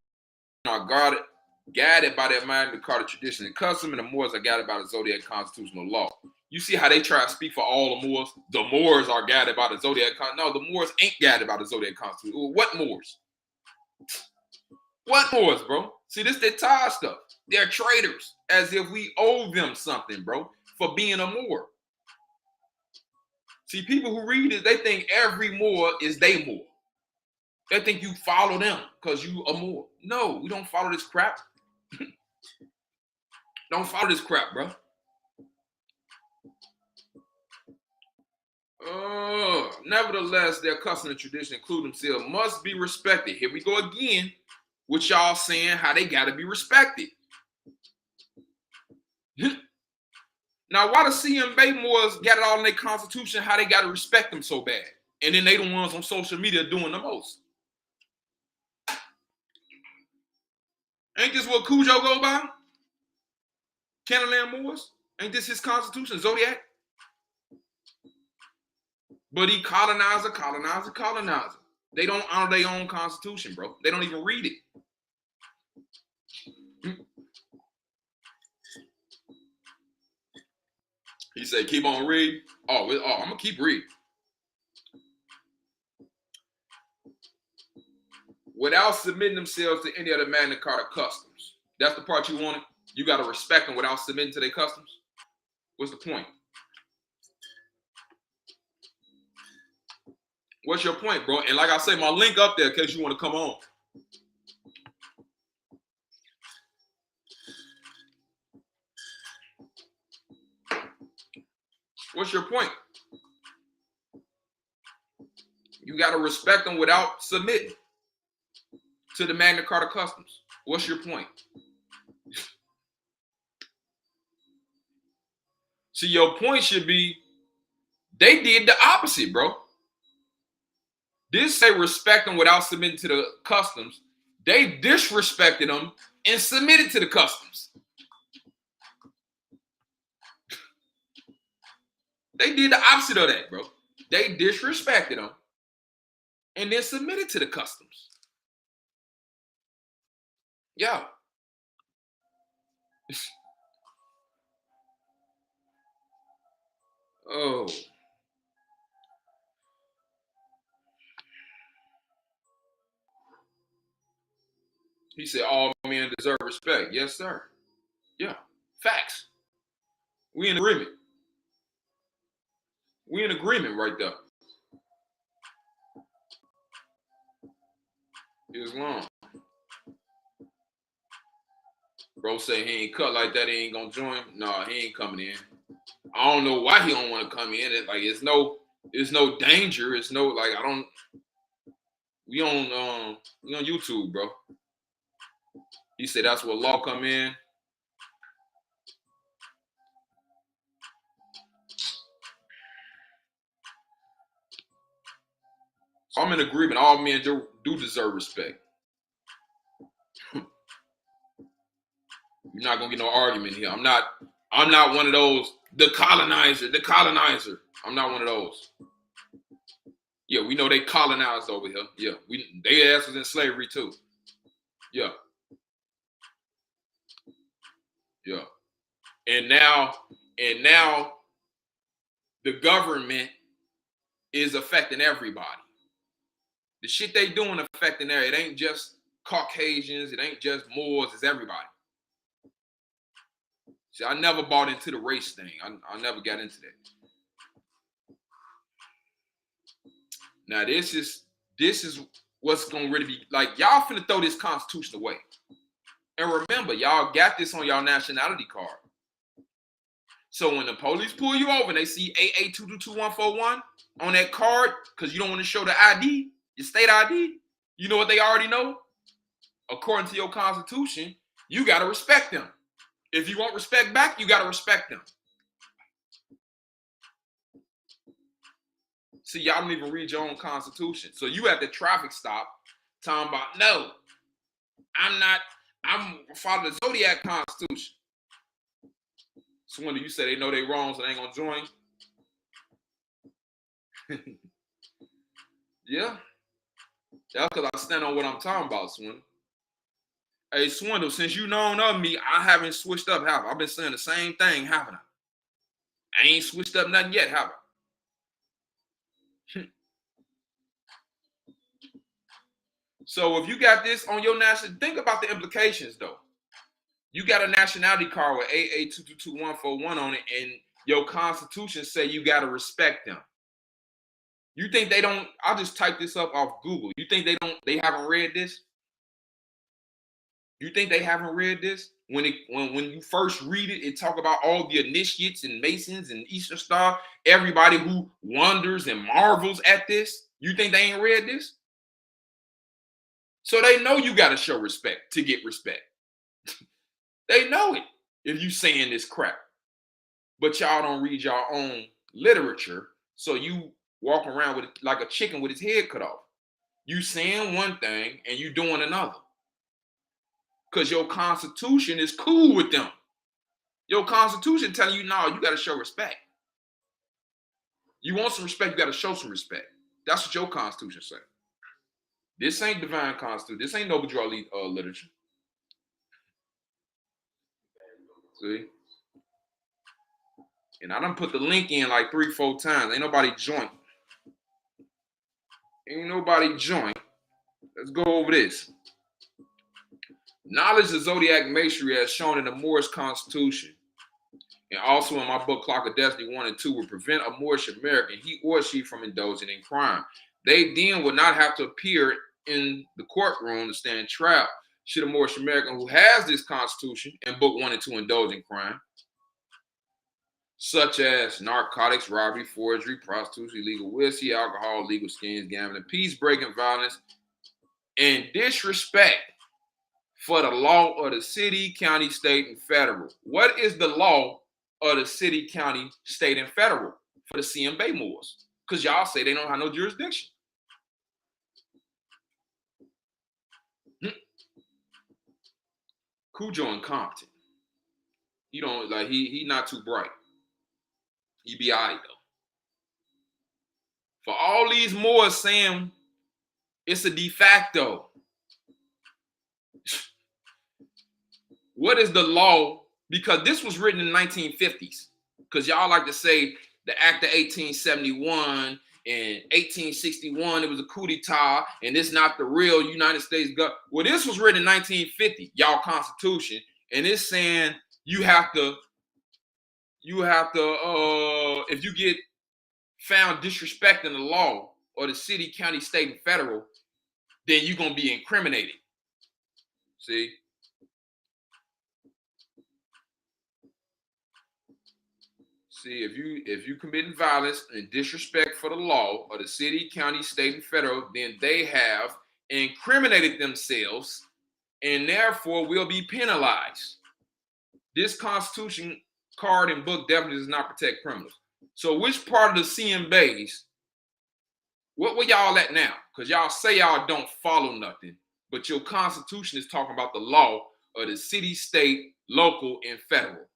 are guided by their Magna Carta tradition and custom, and the Moors are guided by the Zodiac constitutional law. You see how they try to speak for all the Moors? The Moors are guided by the Zodiac Constitution. No, the Moors ain't guided by the Zodiac Constitution. What Moors? What Moors, bro? See, this their tie stuff. They're traitors, as if we owe them something, bro, for being a Moor. See, people who read it, they think every Moor is they Moor. They think you follow them because you a Moor. No, we don't follow this crap. Don't follow this crap, bro. Nevertheless, their custom and tradition, including themselves, must be respected. Here we go again with y'all saying how they got to be respected. Now, why the CMB Moors got it all in their constitution, how they got to respect them so bad? And then they the ones on social media doing the most. Ain't this what Cujo go by? Canaland Moors? Ain't this his constitution, Zodiac? But he colonizer. They don't honor their own constitution, bro. They don't even read it. He said, keep on reading. I'm going to keep reading. Without submitting themselves to any of the Magna Carta customs. That's the part you wanted. You got to respect them without submitting to their customs. What's the point? What's your point, bro? And like I say, my link up there in case you want to come on. What's your point? You got to respect them without submitting to the Magna Carta customs. What's your point? See, your point should be they did the opposite, bro. This say respect them without submitting to the customs. They disrespected them and submitted to the customs. They did the opposite of that, bro. They disrespected them and then submitted to the customs. Yeah. Oh. He said all men deserve respect. Yes, sir. Yeah. Facts. We in agreement. We in agreement right there. Islam. Bro say he ain't cut like that, he ain't gonna join. No, he ain't coming in. I don't know why he don't want to come in. It's no danger. It's no we on YouTube, bro. He said that's what law come in. So I'm in agreement. All men do deserve respect. You're not gonna get no argument here. I'm not I'm not one of those, the colonizer. I'm not one of those. Yeah, we know they colonized over here. Yeah, they ass was in slavery too. Yeah. Yeah. And now the government is affecting everybody. The shit they doing affecting there. It ain't just Caucasians, it ain't just Moors, it's everybody. See, I never bought into the race thing. I never got into that. Now this is what's gonna really be like. Y'all finna throw this Constitution away. And remember, y'all got this on y'all nationality card. So when the police pull you over and they see AA222141 on that card, because you don't want to show the ID, your state ID, you know what they already know? According to your Constitution, you gotta respect them. If you want respect back, you gotta respect them. See, y'all don't even read your own Constitution. So you at the traffic stop talking about, no, I'm following the Zodiac Constitution. Swindle, you say they know they wrong, so they ain't gonna join. Yeah. That's because I stand on what I'm talking about, Swindle. Hey, Swindle, since you known of me, I haven't switched up, have I? I've been saying the same thing, haven't I? I ain't switched up nothing yet, have I? So if you got this on your national, think about the implications, though. You got a nationality card with AA222141 on it, and your Constitution say you got to respect them. You think they don't? I'll just type this up off Google. You think they haven't read this? You think they haven't read this? When you first read it, it talk about all the initiates and Masons and Eastern Star, everybody who wonders and marvels at this. You think they ain't read this? So they know you got to show respect to get respect. They know it if you saying this crap. But y'all don't read your own literature, so you walk around with like a chicken with his head cut off. You saying one thing and you doing another. Because your Constitution is cool with them. Your Constitution telling you, no, you got to show respect. You want some respect, you got to show some respect. That's what your Constitution says. This ain't divine Constitution. This ain't noble draw literature. See? And I done put the link in like 3-4 times. Ain't nobody join. Ain't nobody join. Let's go over this. Knowledge of zodiac masonry as shown in the Moorish Constitution and also in my book Clock of Destiny 1 and 2 will prevent a Moorish American, he or she, from indulging in crime. They then would not have to appear in the courtroom to stand trial should a Moorish American who has this Constitution and book 1 and 2 indulge in crime, such as narcotics, robbery, forgery, prostitution, illegal whiskey, alcohol, illegal schemes, gambling, peace-breaking violence, and disrespect for the law of the city, county, state, and federal. What is the law of the city, county, state, and federal for the CM Bay Moors? Because y'all say they don't have no jurisdiction. Cujo and Compton. He don't like he not too bright. He be alright though. For all these Moors saying it's a de facto. What is the law? Because this was written in the 1950s. Because y'all like to say the Act of 1871 and 1861, it was a coup d'etat, and it's not the real United States government. Well, this was written in 1950, y'all Constitution, and it's saying you have to, if you get found disrespecting the law or the city, county, state, and federal, then you're gonna be incriminated. See? See, if you committing violence and disrespect for the law of the city, county, state, and federal, then they have incriminated themselves and therefore will be penalized. This Constitution card and book definitely does not protect criminals. So which part of the CM Bays, what were y'all at now? Because y'all say y'all don't follow nothing, but your Constitution is talking about the law of the city, state, local, and federal.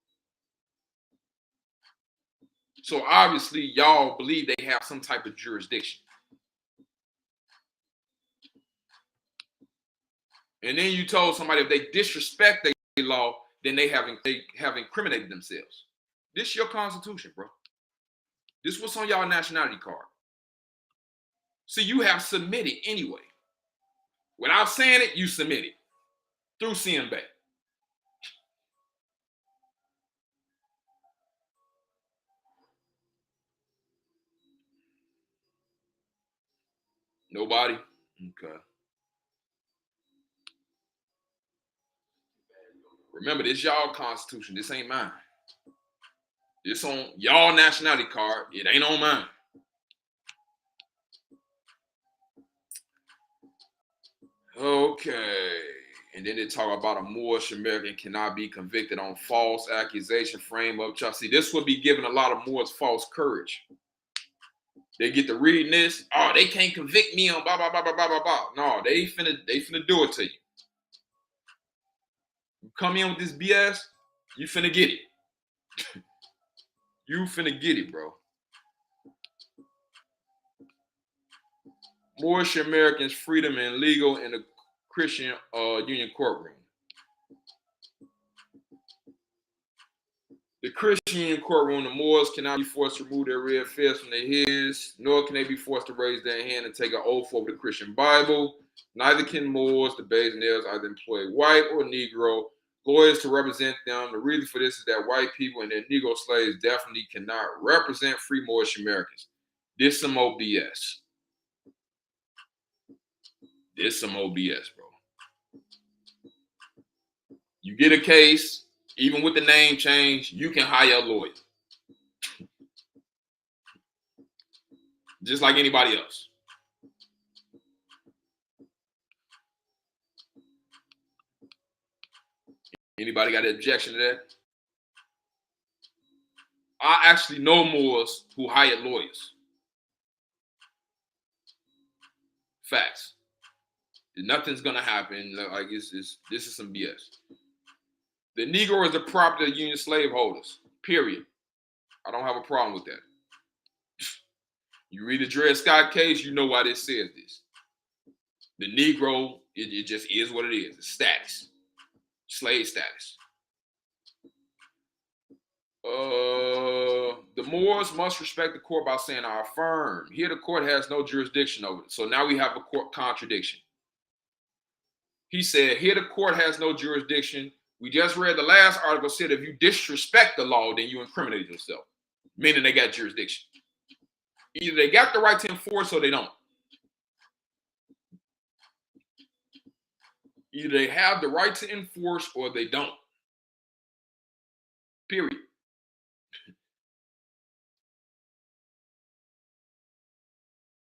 So obviously, y'all believe they have some type of jurisdiction. And then you told somebody if they disrespect their law, then they have incriminated themselves. This is your Constitution, bro. This is what's on y'all nationality card. So you have submitted anyway. Without saying it, you submitted through CMB. Nobody? Okay. Remember, this y'all Constitution. This ain't mine. This on y'all nationality card. It ain't on mine. Okay. And then they talk about a Moorish American cannot be convicted on false accusation frame of charge. See, this would be giving a lot of Moors false courage. They get to reading this. Oh, they can't convict me on blah, blah, blah, blah, blah, blah, blah. No, they finna do it to you. You come in with this BS, you finna get it. You finna get it, bro. Moorish Americans' freedom and legal in the Christian Union courtroom. The Christian Union courtroom, the Moors cannot be forced to remove their red fez from their heads, nor can they be forced to raise their hand and take an oath over the Christian Bible. Neither can Moors, the Bayesians, either employ white or Negro lawyers to represent them. The reason for this is that white people and their Negro slaves definitely cannot represent free Moorish Americans. This some old BS. This some old BS, bro. You get a case, even with the name change, you can hire a lawyer. Just like anybody else. Anybody got an objection to that? I actually know Moors who hired lawyers. Facts. Nothing's gonna happen. Like this is some BS. The Negro is the property of Union slaveholders. Period. I don't have a problem with that. You read the Dred Scott case, you know why this says this. The Negro, it just is what it is. It's status. Slave status. The Moors must respect the court by saying, I affirm. Here the court has no jurisdiction over it. So now we have a court contradiction. He said, here the court has no jurisdiction. We just read the last article said if you disrespect the law, then you incriminate yourself. Meaning they got jurisdiction. Either they got the right to enforce or they don't. Either they have the right to enforce or they don't. Period.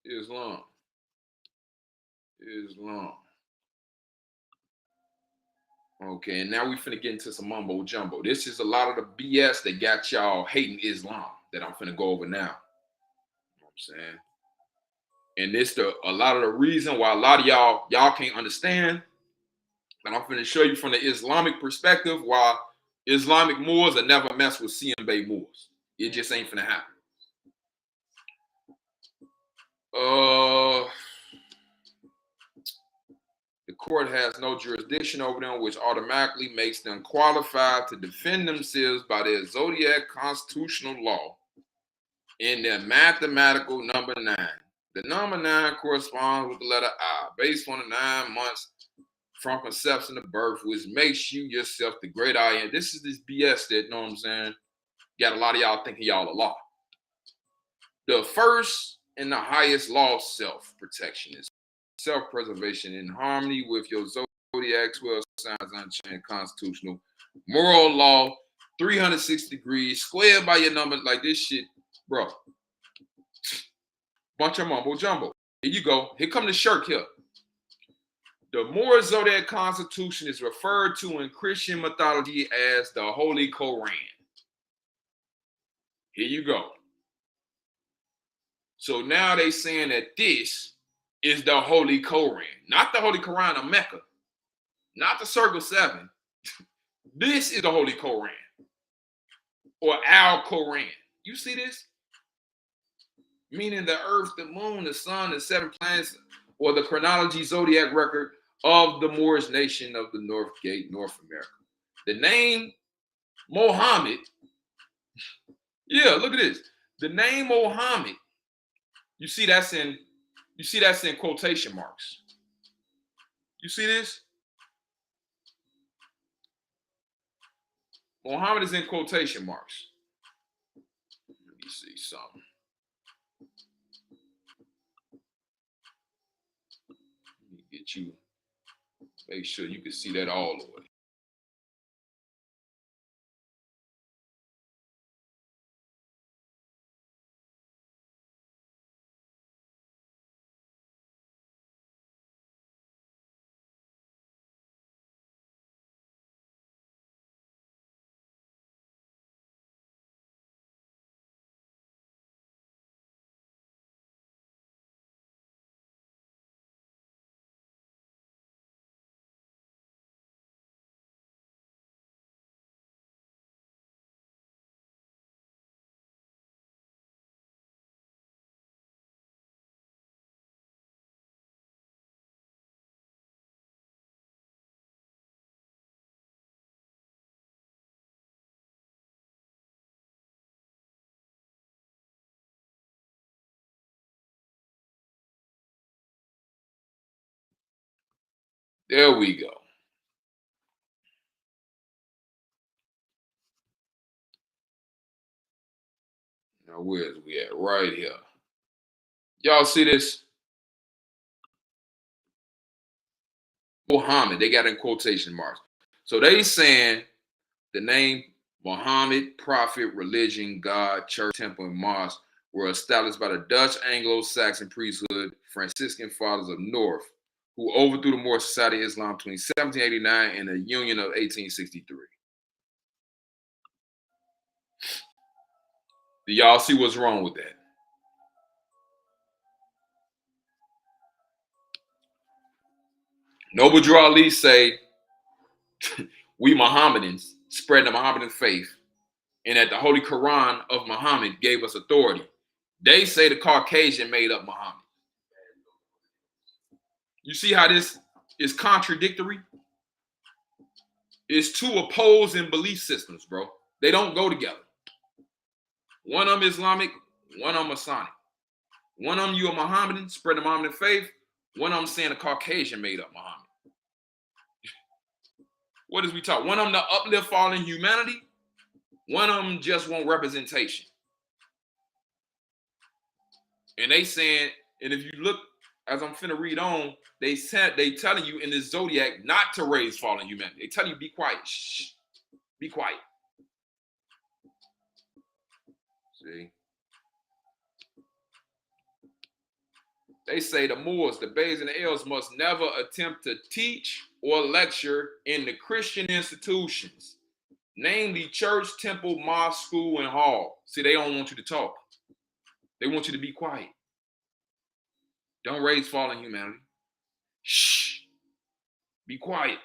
Islam. Okay, and now we finna get into some mumbo jumbo. This is a lot of the BS that got y'all hating Islam that I'm finna go over now. You know what I'm saying? And this a lot of the reason why a lot of y'all can't understand. And I'm finna show you from the Islamic perspective why Islamic Moors will never mess with CMB Moors. It just ain't finna happen. The court has no jurisdiction over them, which automatically makes them qualified to defend themselves by their Zodiac Constitutional law in their mathematical number 9. The number 9 corresponds with the letter I, based on the 9 months from conception to birth, which makes you yourself the great I am. This is this BS that, you know what I'm saying, got a lot of y'all thinking y'all a law. The first and the highest law of self-protection is self-preservation in harmony with your Zodiac 12 signs unchained constitutional moral law, 360 degrees, squared by your numbers, like this shit, bro. Bunch of mumbo jumbo. Here you go. Here come the shirk here. The Moor Zodiac Constitution is referred to in Christian mythology as the Holy Koran. Here you go. So now they saying that this is the Holy Koran, not the Holy Quran of Mecca, not the Circle 7. This is the Holy Koran or Al Koran. You see this? Meaning the earth, the moon, the sun, the seven planets, or the chronology zodiac record of the Moorish nation of the North Gate, North America. The name Mohammed, yeah, look at this. The name Mohammed, you see that's in quotation marks. You see this? Mohammed is in quotation marks. Let me see something. Let me get you, make sure you can see that all the way. There we go. Now where's we at? Right here. Y'all see this? Muhammad, they got in quotation marks. So they saying the name Muhammad, prophet, religion, God, church, temple, and mosque were established by the Dutch Anglo-Saxon priesthood, Franciscan fathers of North, who overthrew the Moorish Society of Islam between 1789 and the Union of 1863. Do y'all see what's wrong with that? Noble Drew Ali say, we Mohammedans spread the Mohammedan faith, and that the Holy Quran of Muhammad gave us authority. They say the Caucasian made up Muhammad. You see how this is contradictory? It's two opposing belief systems, bro. They don't go together. One of them Islamic, one of them Masonic. One of them you a Mohammedan, spread the Mohammedan faith. One of them saying the Caucasian made up Muhammad. What is we talk? One of them to uplift fallen humanity. One of them just want representation. And they saying, and if you look, as I'm finna read on, they telling you in this zodiac not to raise fallen humanity. They tell you be quiet. Shh. Be quiet. See? They say the Moors, the Bays, and the L's must never attempt to teach or lecture in the Christian institutions, namely church, temple, mosque, school, and hall. See, they don't want you to talk. They want you to be quiet. Don't raise fallen humanity. Shh. Be quiet.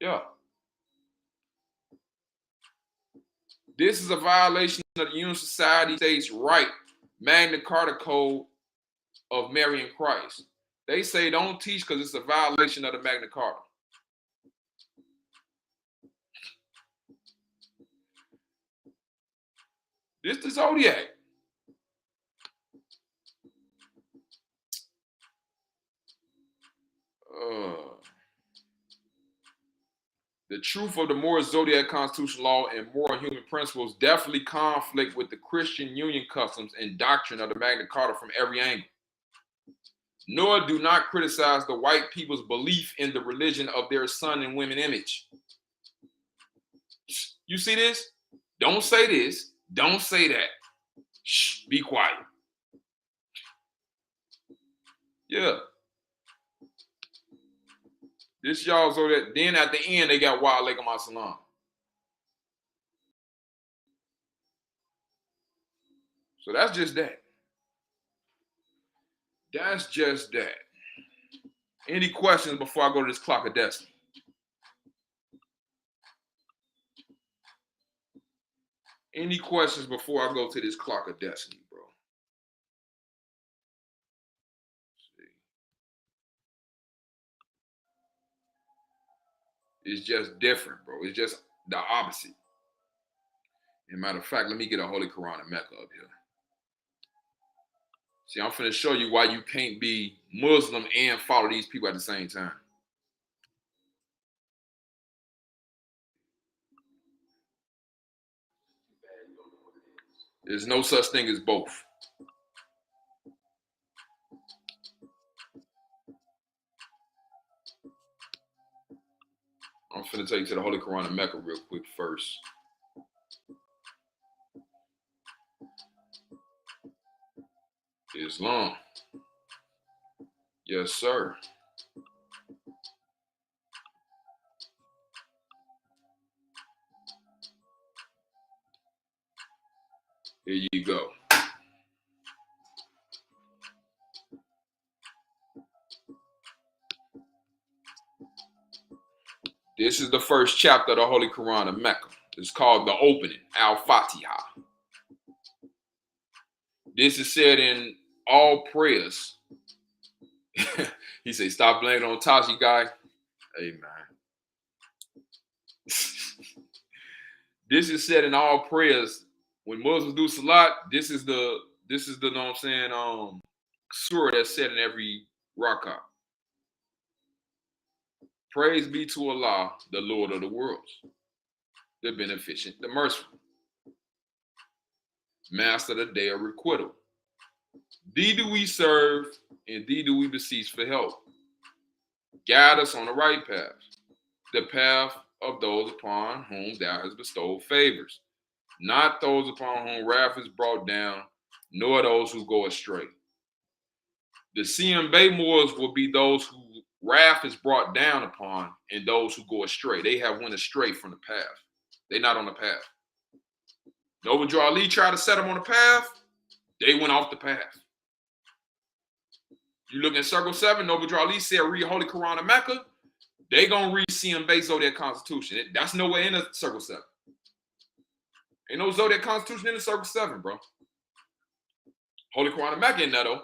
Yeah. This is a violation of the Union Society States Right, Magna Carta Code of Mary and Christ. They say don't teach because it's a violation of the Magna Carta. This is the Zodiac. The truth of the Moorish Zodiac Constitution law and moral and human principles definitely conflict with the Christian Union customs and doctrine of the Magna Carta from every angle. Nor do not criticize the white people's belief in the religion of their sun and women image. You see this? Don't say this. Don't say that. Shh, be quiet. Yeah. This y'all so that then at the end they got Wa alaikum assalam. So that's just that. That's just that. Any questions before I go to this clock of destiny? Any questions before I go to this clock of destiny, bro? It's just different, bro. It's just the opposite. As a matter of fact, let me get a Holy Quran and Mecca up here. See, I'm finna show you why you can't be Muslim and follow these people at the same time. There's no such thing as both. I'm finna take you to the Holy Quran and Mecca real quick first. Islam. Yes, sir. Here you go. This is the first chapter of the Holy Quran of Mecca. It's called the opening, Al-Fatiha. This is said in all prayers. He said, stop blaming on Tashi guy. Hey, man. This is said in all prayers. When Muslims do salat, this is the know what I'm saying, surah that's said in every rak'ah. Praise be to Allah, the Lord of the worlds, the beneficent, the merciful, master of the day of requital. Thee do we serve, and thee do we beseech for help. Guide us on the right path, the path of those upon whom thou hast bestowed favors, not those upon whom wrath is brought down, nor those who go astray. The CM Moors will be those who wrath is brought down upon and those who go astray. They have went astray from the path. They're not on the path. Noble Ali tried to set them on the path. They went off the path. You look at Circle 7, Noble Ali said, read Holy Quran of Mecca. They gonna read CM Zodiac Constitution. That's nowhere in the Circle 7. Ain't no Zodiac Constitution in the Circle 7, bro. Holy Quran of Mecca in that though.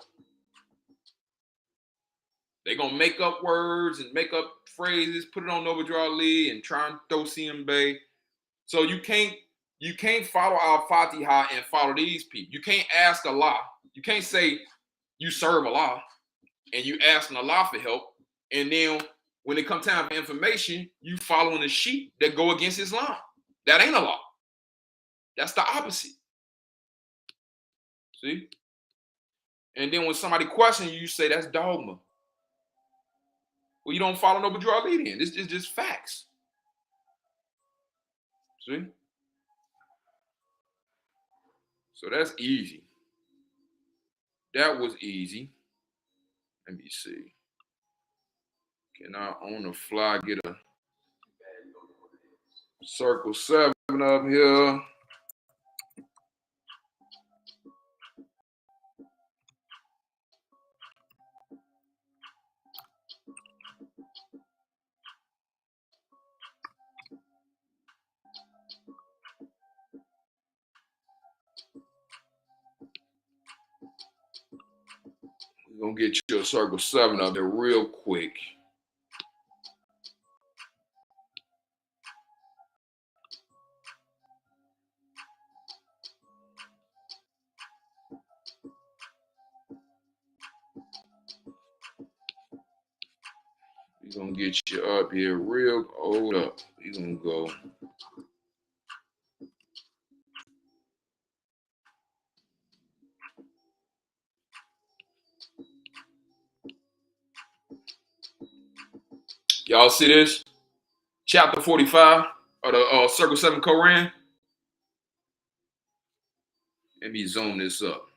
They gonna make up words and make up phrases, put it on Noble Ali and try and throw CM. So you can't follow Al-Fatiha and follow these people. You can't ask Allah. You can't say you serve Allah and you asking Allah for help, and then when it comes time for information, you following the sheep that go against Islam. That ain't Allah. That's the opposite. See? And then when somebody questions you, you say that's dogma. Well, you don't follow Noble Ali then. This is just facts. See? So that's easy. That was easy. Let me see. Can I on the fly get a Circle 7 up here? We're gonna get you a Circle 7 up there real quick. We're gonna get you up here real. Hold up. We're gonna go. Y'all see this? Chapter 45 of the Circle 7 Quran. Let me zoom this up.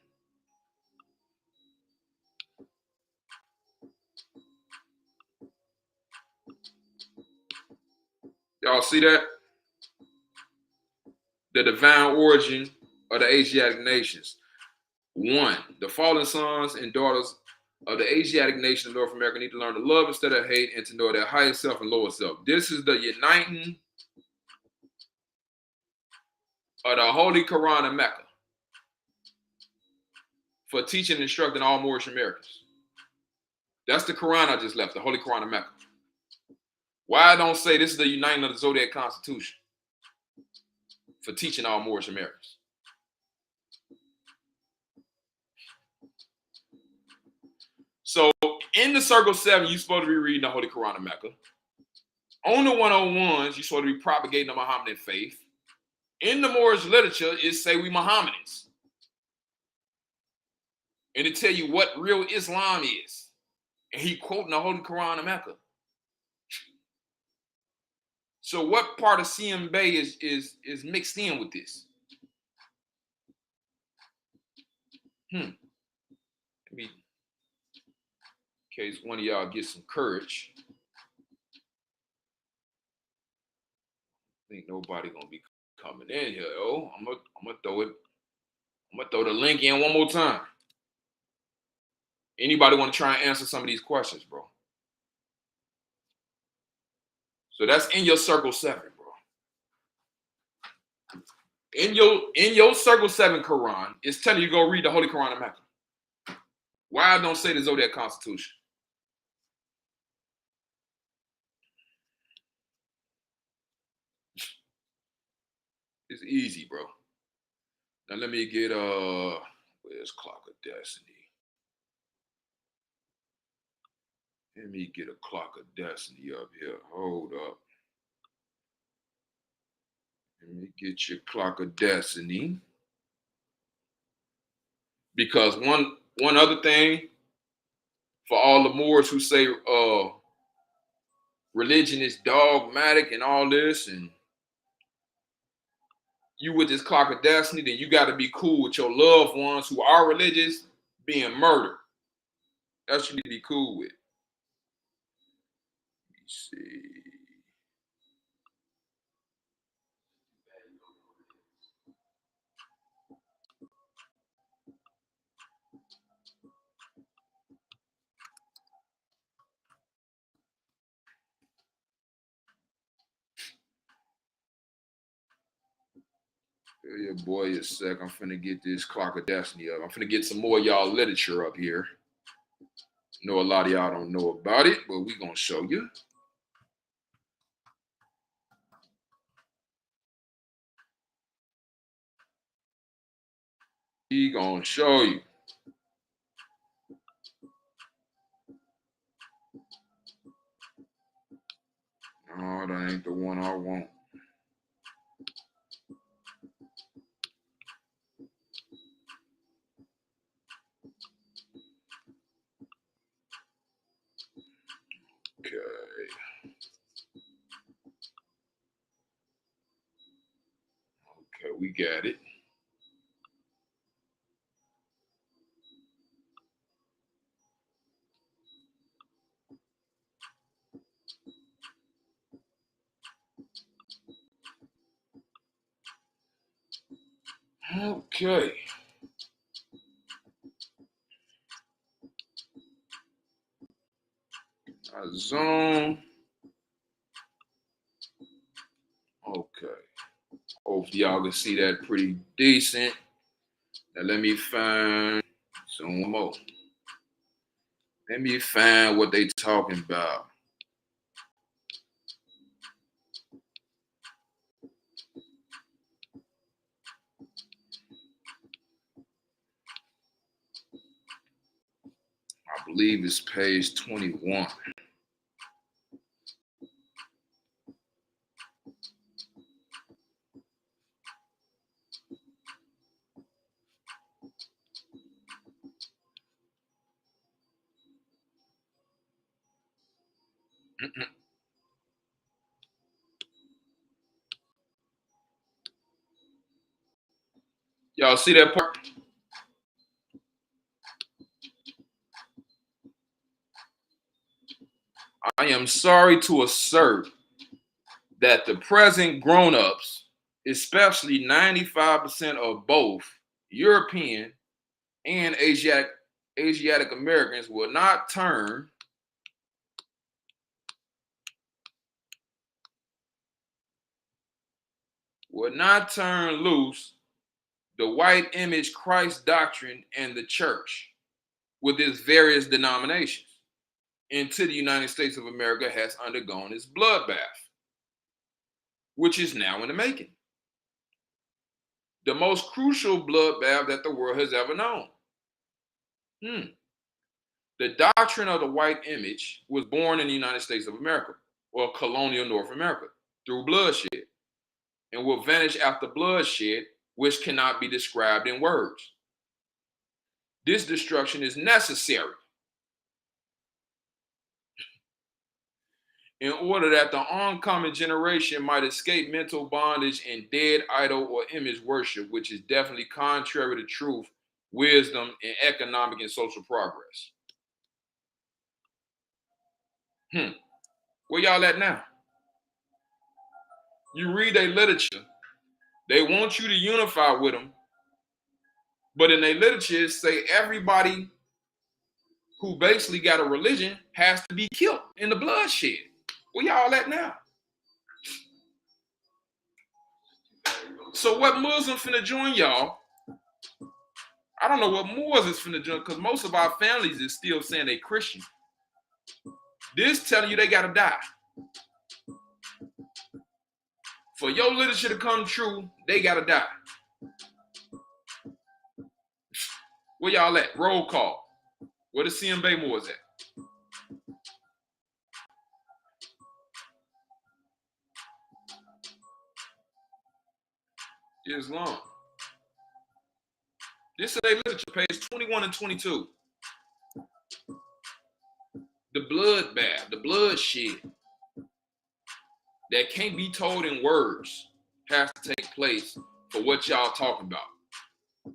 Y'all see that? The divine origin of the Asiatic nations. 1. The fallen sons and daughters of the Asiatic nation of North America need to learn to love instead of hate and to know their highest self and lower self. This is the uniting of the Holy Quran of Mecca for teaching and instructing all Moorish Americans. That's the Quran I just left, the Holy Quran of Mecca. Why I don't say this is the uniting of the Zodiac Constitution for teaching all Moorish Americans. So in the Circle 7, you're supposed to be reading the Holy Quran of Mecca. On the 101s, you're supposed to be propagating the Mohammedan faith. In the Moorish literature, it say we Mohammedans. And it tell you what real Islam is. And he quoting the Holy Quran of Mecca. So what part of CM Bay is mixed in with this? Let me, in case one of y'all gets some courage. I think nobody gonna be coming in here. Oh, I'm gonna throw it. I'm gonna throw the link in one more time. Anybody want to try and answer some of these questions, bro? So that's in your Circle 7, bro. In your Circle 7 Quran, it's telling you to go read the Holy Quran of Mecca. Why I don't say the Zodiac Constitution? It's easy, bro. Now let me get where's Clock of Destiny? Let me get a Clock of Destiny up here. Hold up. Let me get your Clock of Destiny. Because one other thing for all the Moors who say religion is dogmatic and all this, and you with this Clock of Destiny, then you got to be cool with your loved ones who are religious being murdered. That's what you need to be cool with. Let me see. Give your boy a sec. I'm finna get this Clock of Destiny up. I'm finna get some more of y'all literature up here. I know a lot of y'all don't know about it, but we gonna show you. We gonna show you. No, that ain't the one I want. Okay. Okay, we got it. Okay. Zone. Okay. Hopefully y'all can see that pretty decent. Now let me find some more. Let me find what they talking about. I believe it's page 21. Y'all see that part? I am sorry to assert that the present grown-ups, especially 95% of both European and Asiatic Americans, will not turn will not turn loose the white image Christ doctrine and the church with its various denominations until the United States of America has undergone its bloodbath, which is now in the making. The most crucial bloodbath that the world has ever known. The doctrine of the white image was born in the United States of America, or colonial North America, through bloodshed, and will vanish after bloodshed, which cannot be described in words. This destruction is necessary in order that the oncoming generation might escape mental bondage and dead idol or image worship, which is definitely contrary to truth, wisdom, and economic and social progress. Where y'all at now? You read their literature, they want you to unify with them, but in their literature say everybody who basically got a religion has to be killed in the bloodshed. Where y'all at now? So what Muslims finna join y'all? I don't know what Moors is finna join, because most of our families is still saying they Christian. This telling you they gotta die. For your literature to come true, they gotta die. Where y'all at? Roll call. Where the CMB Moors at? Islam. This is their literature, page 21 and 22. The bloodbath, the bloodshed that can't be told in words has to take place for what y'all talking about.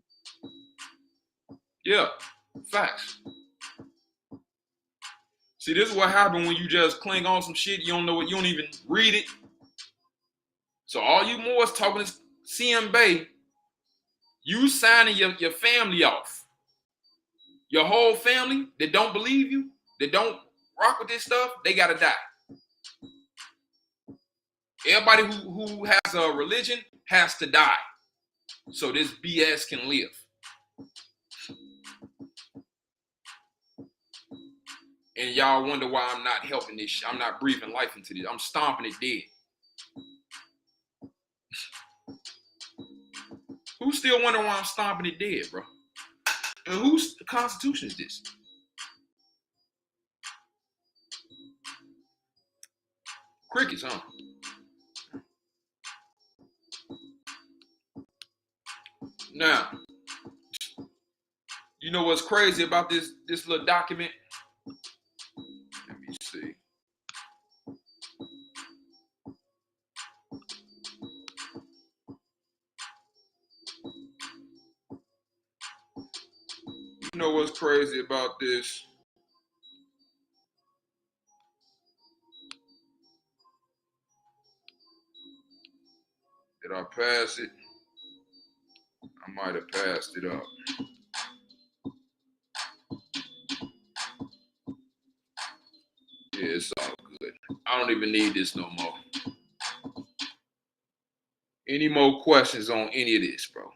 Yeah, facts. See, this is what happens when you just cling on some shit. You don't know what, you don't even read it. So all you Moors talking is CMB, you signing your family off. Your whole family that don't believe you, that don't rock with this stuff, they gotta die. Everybody who has a religion has to die so this BS can live. And y'all wonder why I'm not helping this shit. I'm not breathing life into this. I'm stomping it dead. Who's still wondering why I'm stomping it dead, bro? And whose Constitution is this? Crickets, huh? Now, you know what's crazy about this little document? Let me see. You know what's crazy about this? Did I pass it? I might have passed it up. Yeah, it's all good. I don't even need this no more. Any more questions on any of this, bro?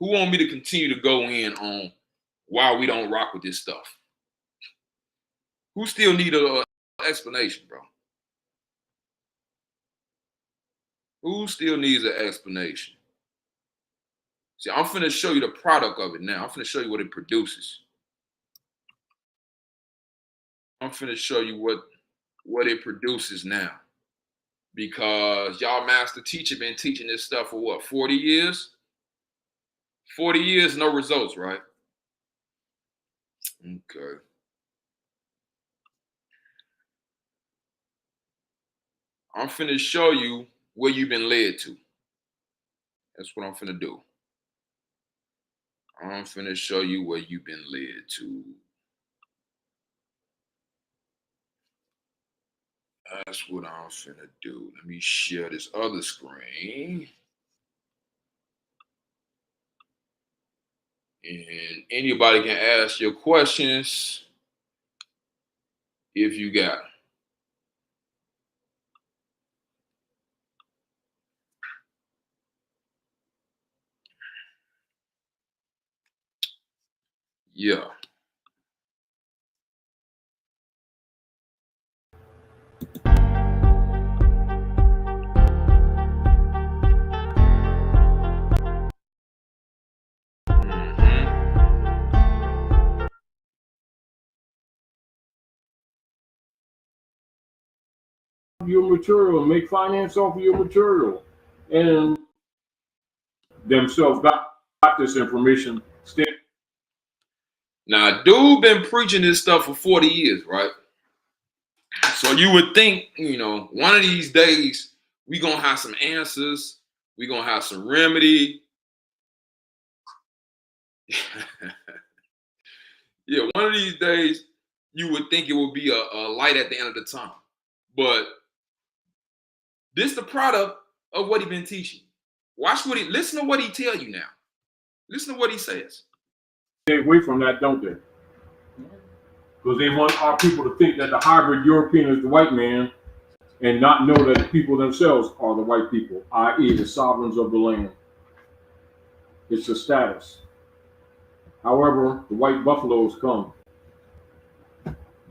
Who want me to continue to go in on why we don't rock with this stuff? Who still need an explanation, bro? Who still needs an explanation? See, I'm finna show you the product of it now. I'm finna show you what it produces. I'm finna show you what it produces now. Because y'all master teacher been teaching this stuff for what, 40 years? 40 years, no results, right? Okay. I'm finna show you where you've been led to. That's what I'm finna do. I'm finna show you where you've been led to. That's what I'm finna do. Let me share this other screen. And anybody can ask your questions if you got them. Yeah. Your material, make finance off of your material, and themselves got this information. Now, dude been preaching this stuff for 40 years, right? So you would think, one of these days we gonna have some answers, we gonna have some remedy. Yeah, one of these days you would think it would be a light at the end of the tunnel. But this the product of what he been teaching. Listen to what he tell you now. Listen to what he says. Stay away from that, don't they? Because they want our people to think that the hybrid European is the white man and not know that the people themselves are the white people, i.e. the sovereigns of the land. It's a status. However, the white buffaloes come.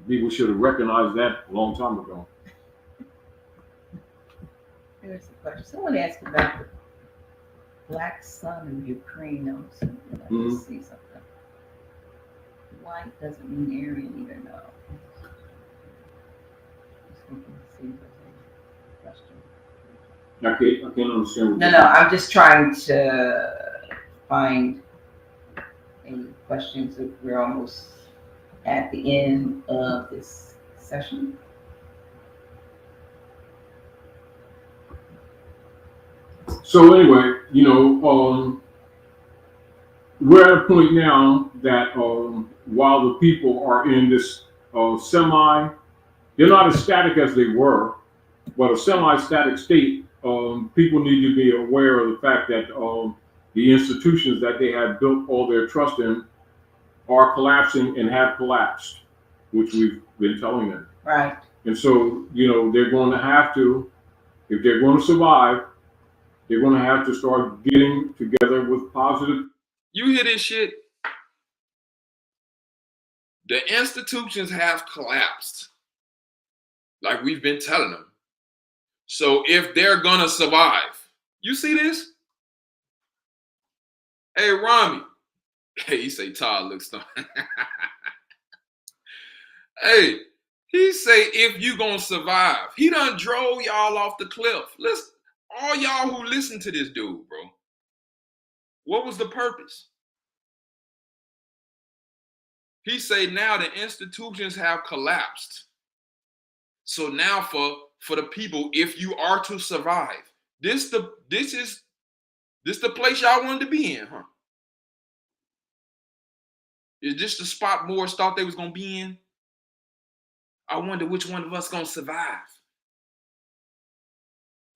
People should have recognized that a long time ago. There's a question. Someone asked about the black sun in Ukraine. I see something. White doesn't mean Aryan either, no. Just looking to see if there's a question. I can't understand. No, I'm just trying to find any questions. We're almost at the end of this session. So anyway, we're at a point now that while the people are in this they're not as static as they were, but a semi-static state, people need to be aware of the fact that the institutions that they have built all their trust in are collapsing and have collapsed, which we've been telling them. Right. And so, they're going to have to, if they're going to survive, they're going to have to start getting together with positive. You hear this shit? The institutions have collapsed, like we've been telling them. So if they're gonna survive, you see this? Hey, Rami. Hey, he say Todd looks stunning. Hey, he say if you gonna survive, he done drove y'all off the cliff. Listen, all y'all who listen to this dude, bro. What was the purpose? He say now the institutions have collapsed. So now for the people, if you are to survive, this the place y'all wanted to be in, huh? Is this the spot Moors thought they was gonna be in? I wonder which one of us gonna survive.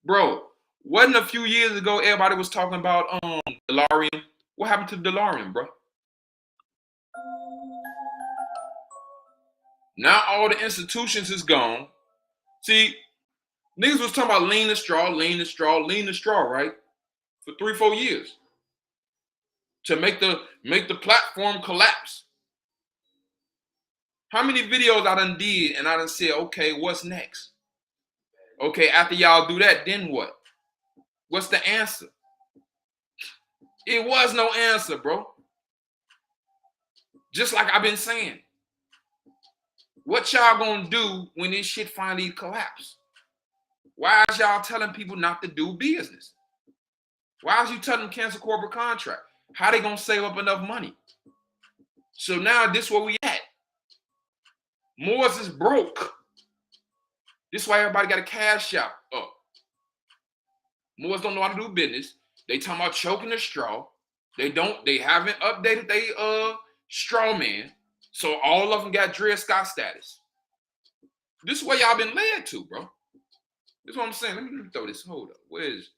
Bro, wasn't a few years ago everybody was talking about DeLorean? What happened to DeLorean, bro? Now all the institutions is gone. See, niggas was talking about lean the straw, right? For 3-4 years. To make the platform collapse. How many videos I done did and I done said, okay, what's next? Okay, after y'all do that, then what? What's the answer? It was no answer, bro. Just like I've been saying. What y'all gonna do when this shit finally collapse? Why is y'all telling people not to do business? Why is you telling them cancel corporate contract? How they gonna save up enough money? So now this where we at. Moors is broke. This is why everybody got a cash out up. Moors don't know how to do business. They talking about choking the straw. They haven't updated their straw man. So all of them got Dred Scott status. This is where y'all been led to, bro. This is what I'm saying. Let me throw this. Hold up. Where's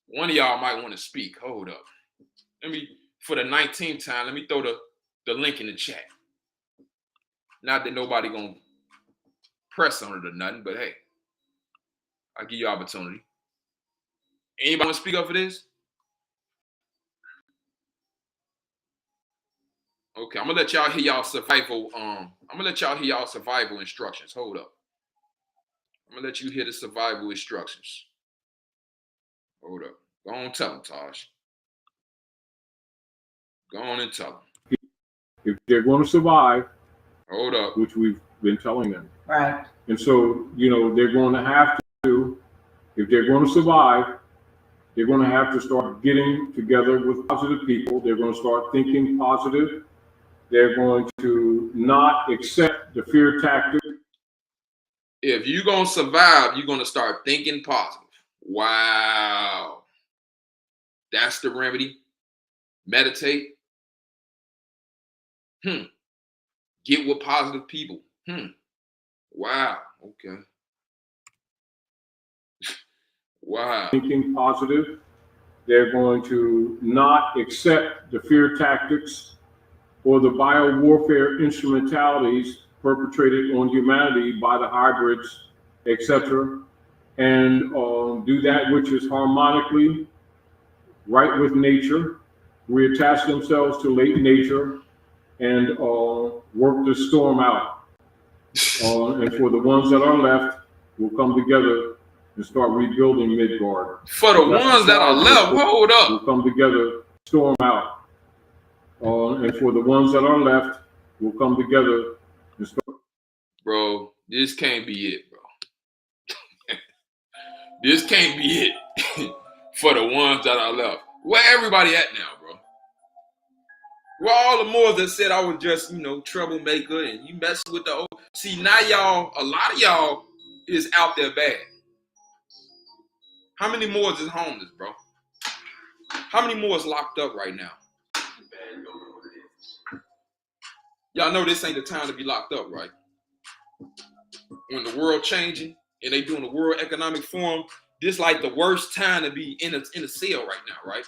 one of y'all might want to speak? Hold up. Let me, for the 19th time, let me throw the link in the chat. Not that nobody gonna press on it or nothing, but hey, I'll give you opportunity. Anybody want to speak up for this? Okay, I'm gonna let y'all hear y'all survival. I'm gonna let y'all hear y'all survival instructions. Hold up. I'm gonna let you hear the survival instructions. Hold up. Go on, tell them, Taj. Go on and tell them. If they're going to survive, Hold up. which we've been telling them. Right. And so, they're going to have to, if they're going to survive, they're going to have to start getting together with positive people. They're going to start thinking positive. They're going to not accept the fear tactic. If you're gonna survive, you're gonna start thinking positive. Wow. That's the remedy. Meditate. Get with positive people. Wow. Okay. Wow. Thinking positive. They're going to not accept the fear tactics or the biowarfare instrumentalities perpetrated on humanity by the hybrids, etc., and do that which is harmonically right with nature, reattach themselves to late nature, and work the storm out. And for the ones that are left, we'll come together and start rebuilding Midgard. For the ones that are left, hold up. We'll come together, storm out. And for the ones that are left, we'll come together and start. Bro, this can't be it, bro. This can't be it. For the ones that are left. Where everybody at now, bro? Where all the Moors that said I was just, troublemaker and you messing with the old. See, now y'all, a lot of y'all is out there bad. How many Moors is homeless, bro? How many Moors locked up right now? Y'all know this ain't the time to be locked up, right? When the world changing and they doing the World Economic Forum, this like the worst time to be in a cell right now, right?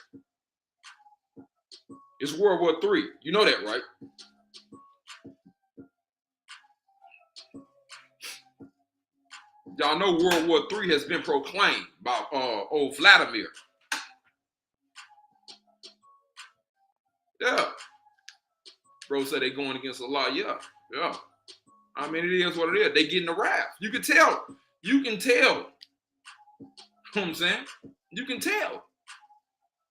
It's World War III. You know that, right? Y'all know World War III has been proclaimed by old Vladimir. Yeah. Bro said they going against Allah. Yeah. I mean, it is what it is. They getting the wrath. You can tell. You can tell. You know what I'm saying? You can tell.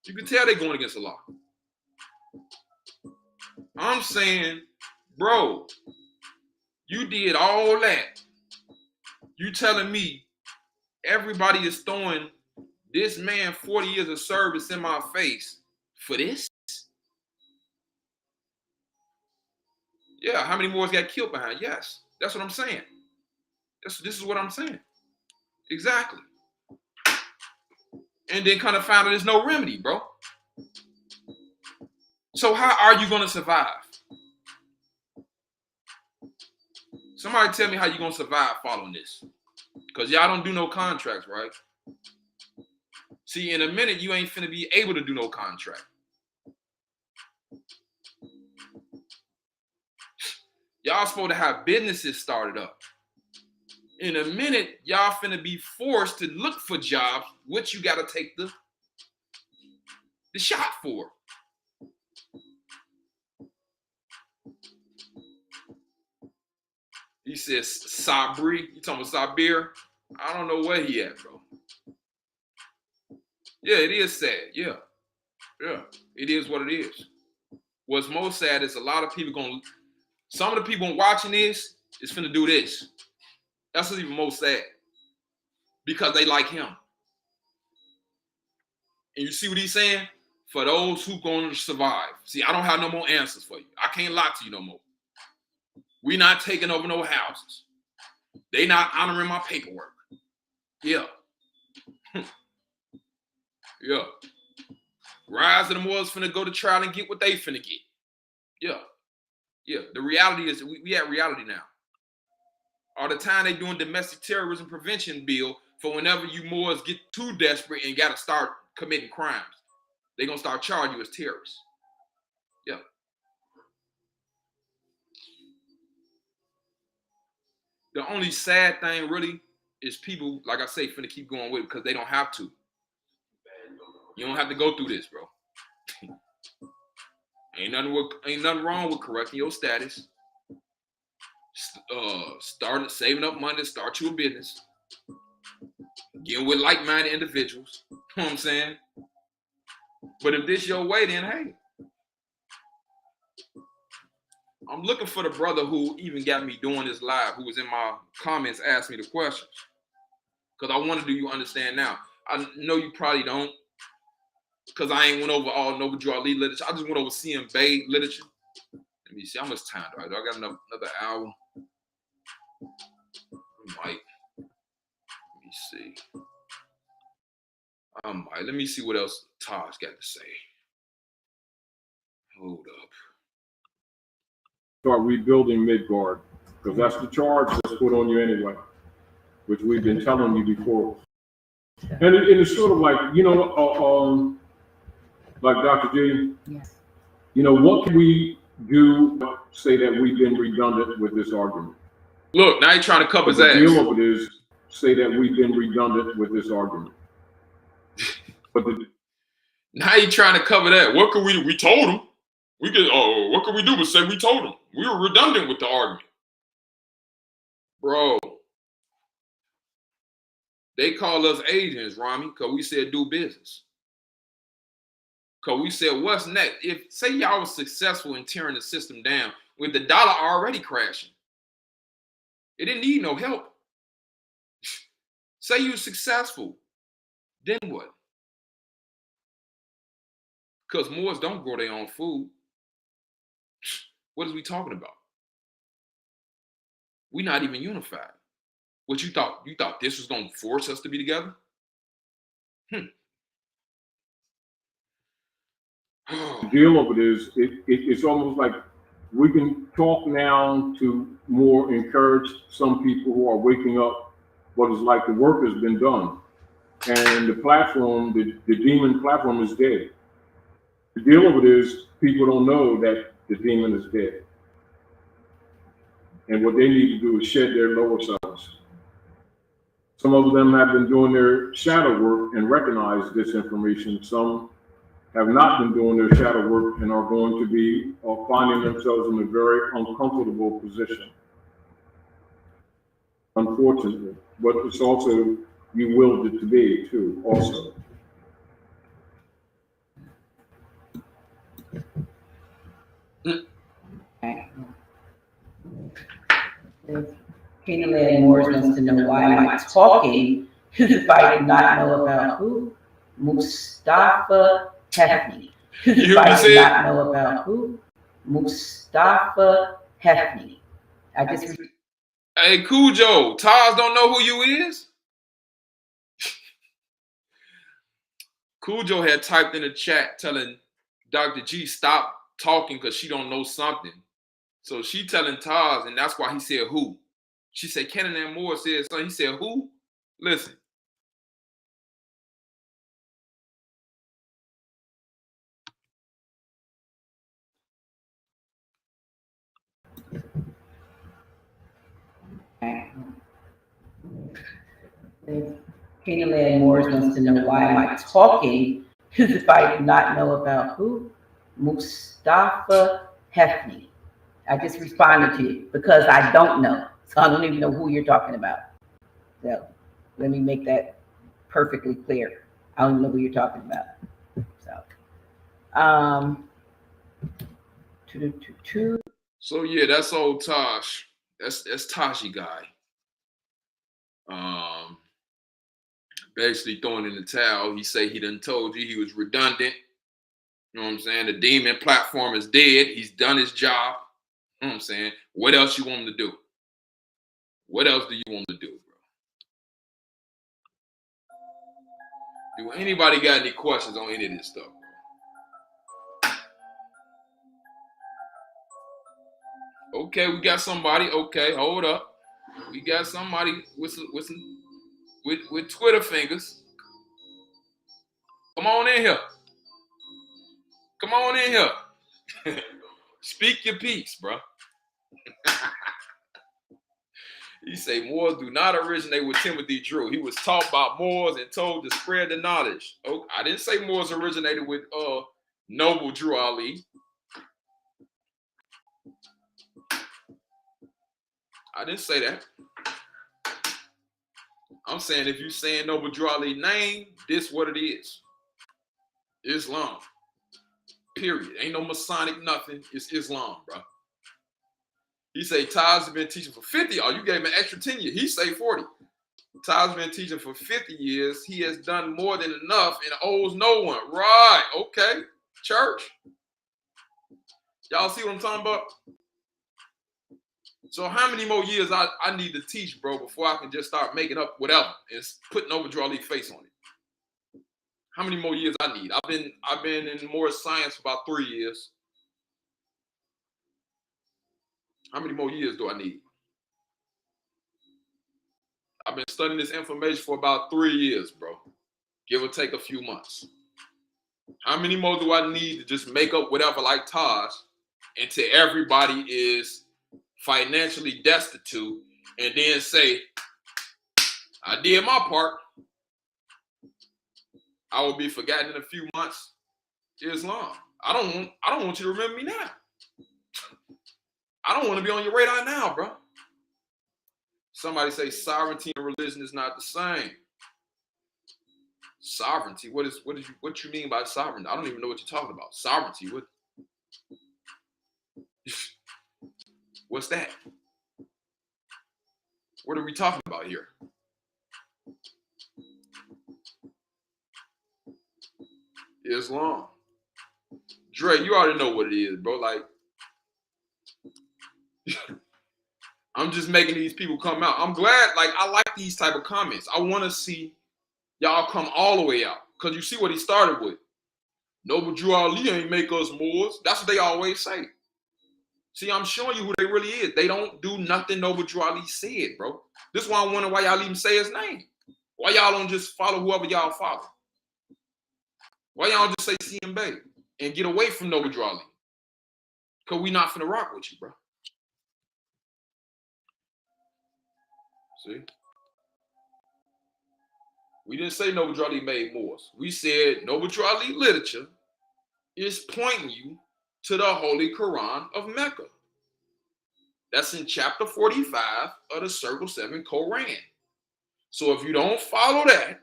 You can tell they going against Allah. I'm saying, bro, you did all that. You telling me everybody is throwing this man 40 years of service in my face for this? Yeah, how many more got killed behind? Yes, that's what I'm saying. This is what I'm saying. Exactly. And then kind of found out there's no remedy, bro. So how are you going to survive? Somebody tell me how you going to survive following this. Because y'all don't do no contracts, right? See, in a minute, you ain't finna be able to do no contract. Y'all supposed to have businesses started up. In a minute, y'all finna be forced to look for jobs, which you gotta take the shot for. He says Sabri. You talking about Sabir? I don't know where he at, bro. Yeah, it is sad. Yeah. It is what it is. What's most sad is a lot of people some of the people watching this is finna do this. That's what's even most sad. Because they like him. And you see what he's saying? For those who gonna survive. See, I don't have no more answers for you. I can't lie to you no more. We not taking over no houses. They not honoring my paperwork. Yeah. Yeah. Rise of the Moors finna go to trial and get what they finna get. Yeah. The reality is we at reality now. All the time they doing domestic terrorism prevention bill for whenever you Moors get too desperate and gotta start committing crimes. They gonna start charging you as terrorists. Yeah. The only sad thing really is people, like I say, finna keep going with it because they don't have to. You don't have to go through this, bro. Ain't nothing wrong with correcting your status. Start saving up money to start you a business. Getting with like-minded individuals. You know what I'm saying? But if this your way, then hey. I'm looking for the brother who even got me doing this live, who was in my comments asking me the questions. Because I want to do you understand now. I know you probably don't. Because I ain't went over all Noble Drew Ali literature. I just went over CM Bay literature. Let me see. How much time do I do? I got another hour. Let me see. Let me see what else Taj got to say. Hold up. Start rebuilding Midgard, because that's the charge that's put on you anyway, which we've been telling you before. And it's sort of like, like Dr. G, Yes. What can we do to say that we've been redundant with this argument? Look, now you're trying to cover his ass. The deal of it is say that we've been redundant with this argument. But now you're trying to cover that. What could we told him. What could we do but say we told him? We were redundant with the argument. Bro. They call us agents, Rami, because we said do business. Because we said, what's next? If, say y'all was successful in tearing the system down with the dollar already crashing. It didn't need no help. Say you successful. Then what? Because Moors don't grow their own food. What is we talking about? We're not even unified. What you thought? You thought this was going to force us to be together? The deal of it is, it's almost like we can talk now to more encourage some people who are waking up what is like the work has been done. And the platform, the demon platform is dead. The deal of it is people don't know that the demon is dead. And what they need to do is shed their lower selves. Some of them have been doing their shadow work and recognize this information. Some have not been doing their shadow work and are going to be finding themselves in a very uncomfortable position. Unfortunately, but it's also, you willed it to be too, also. Penally Moores wants to know, why am I talking if I do not know about who? Mustafa Hefney. You I do said? not know about who? Mustafa Hefney. Hey, Cujo, Taz don't know who you is? Cujo had typed in the chat telling Dr. G stop talking because she don't know something. So she telling Taz, and that's why he said who. She said Kenan and Moore said something. He said who? Listen. Penally Moores wants to know, why am I talking if I do not know about who? Mustafa Hefney. I just responded to you because I don't know. So I don't even know who you're talking about. So let me make that perfectly clear. I don't know who you're talking about. So yeah, that's old Tosh. That's Tashi guy. Basically throwing in the towel. He say he done told you he was redundant. You know what I'm saying? The demon platform is dead. He's done his job. You know what I'm saying? What else you want him to do? What else do you want him to do, bro? Do anybody got any questions on any of this stuff, bro? Okay, we got somebody. Okay, hold up. We got somebody with Twitter fingers. Come on in here. Come on in here. Speak your piece, bro. He say Moors do not originate with Timothy Drew. He was taught by Moors and told to spread the knowledge. Oh, I didn't say Moors originated with Noble Drew Ali. I didn't say that. I'm saying if you saying Noble Drew Ali name, this what it is. Islam. Period. Ain't no Masonic nothing. It's Islam, bro. He say Taz has been teaching for 50. Oh, you gave him an extra 10 years. He say 40. Taz has been teaching for 50 years. He has done more than enough and owes no one. Right. Okay. Church. Y'all see what I'm talking about? So how many more years I need to teach, bro, before I can just start making up whatever and putting Noble Drew Ali face on it? How many more years I need? I've been in more science for about 3 years. How many more years do I need? I've been studying this information for about 3 years, bro. Give or take a few months. How many more do I need to just make up whatever like Taj until everybody is financially destitute and then say, I did my part. I will be forgotten in a few months. Islam. I don't want you to remember me now. I don't want to be on your radar now, bro. Somebody say sovereignty and religion is not the same. Sovereignty. What you mean by sovereignty? I don't even know what you're talking about. Sovereignty. What's that? What are we talking about here? Islam. Dre, you already know what it is, bro. Like, I'm just making these people come out. I'm glad, like, I like these type of comments. I want to see y'all come all the way out. Because you see what he started with. Noble Drew Ali ain't make us Moors. That's what they always say. See, I'm showing you who they really is. They don't do nothing Noble Drew Ali said, bro. This is why I wonder why y'all even say his name. Why y'all don't just follow whoever y'all follow? Why y'all don't just say CM Bay and get away from Noble Drew Ali? Because we not finna rock with you, bro. See? We didn't say Noble Drew Ali made Moors. We said Noble Drew Ali literature is pointing you to the Holy Quran of Mecca. That's in chapter 45 of the Circle 7 Quran. So if you don't follow that,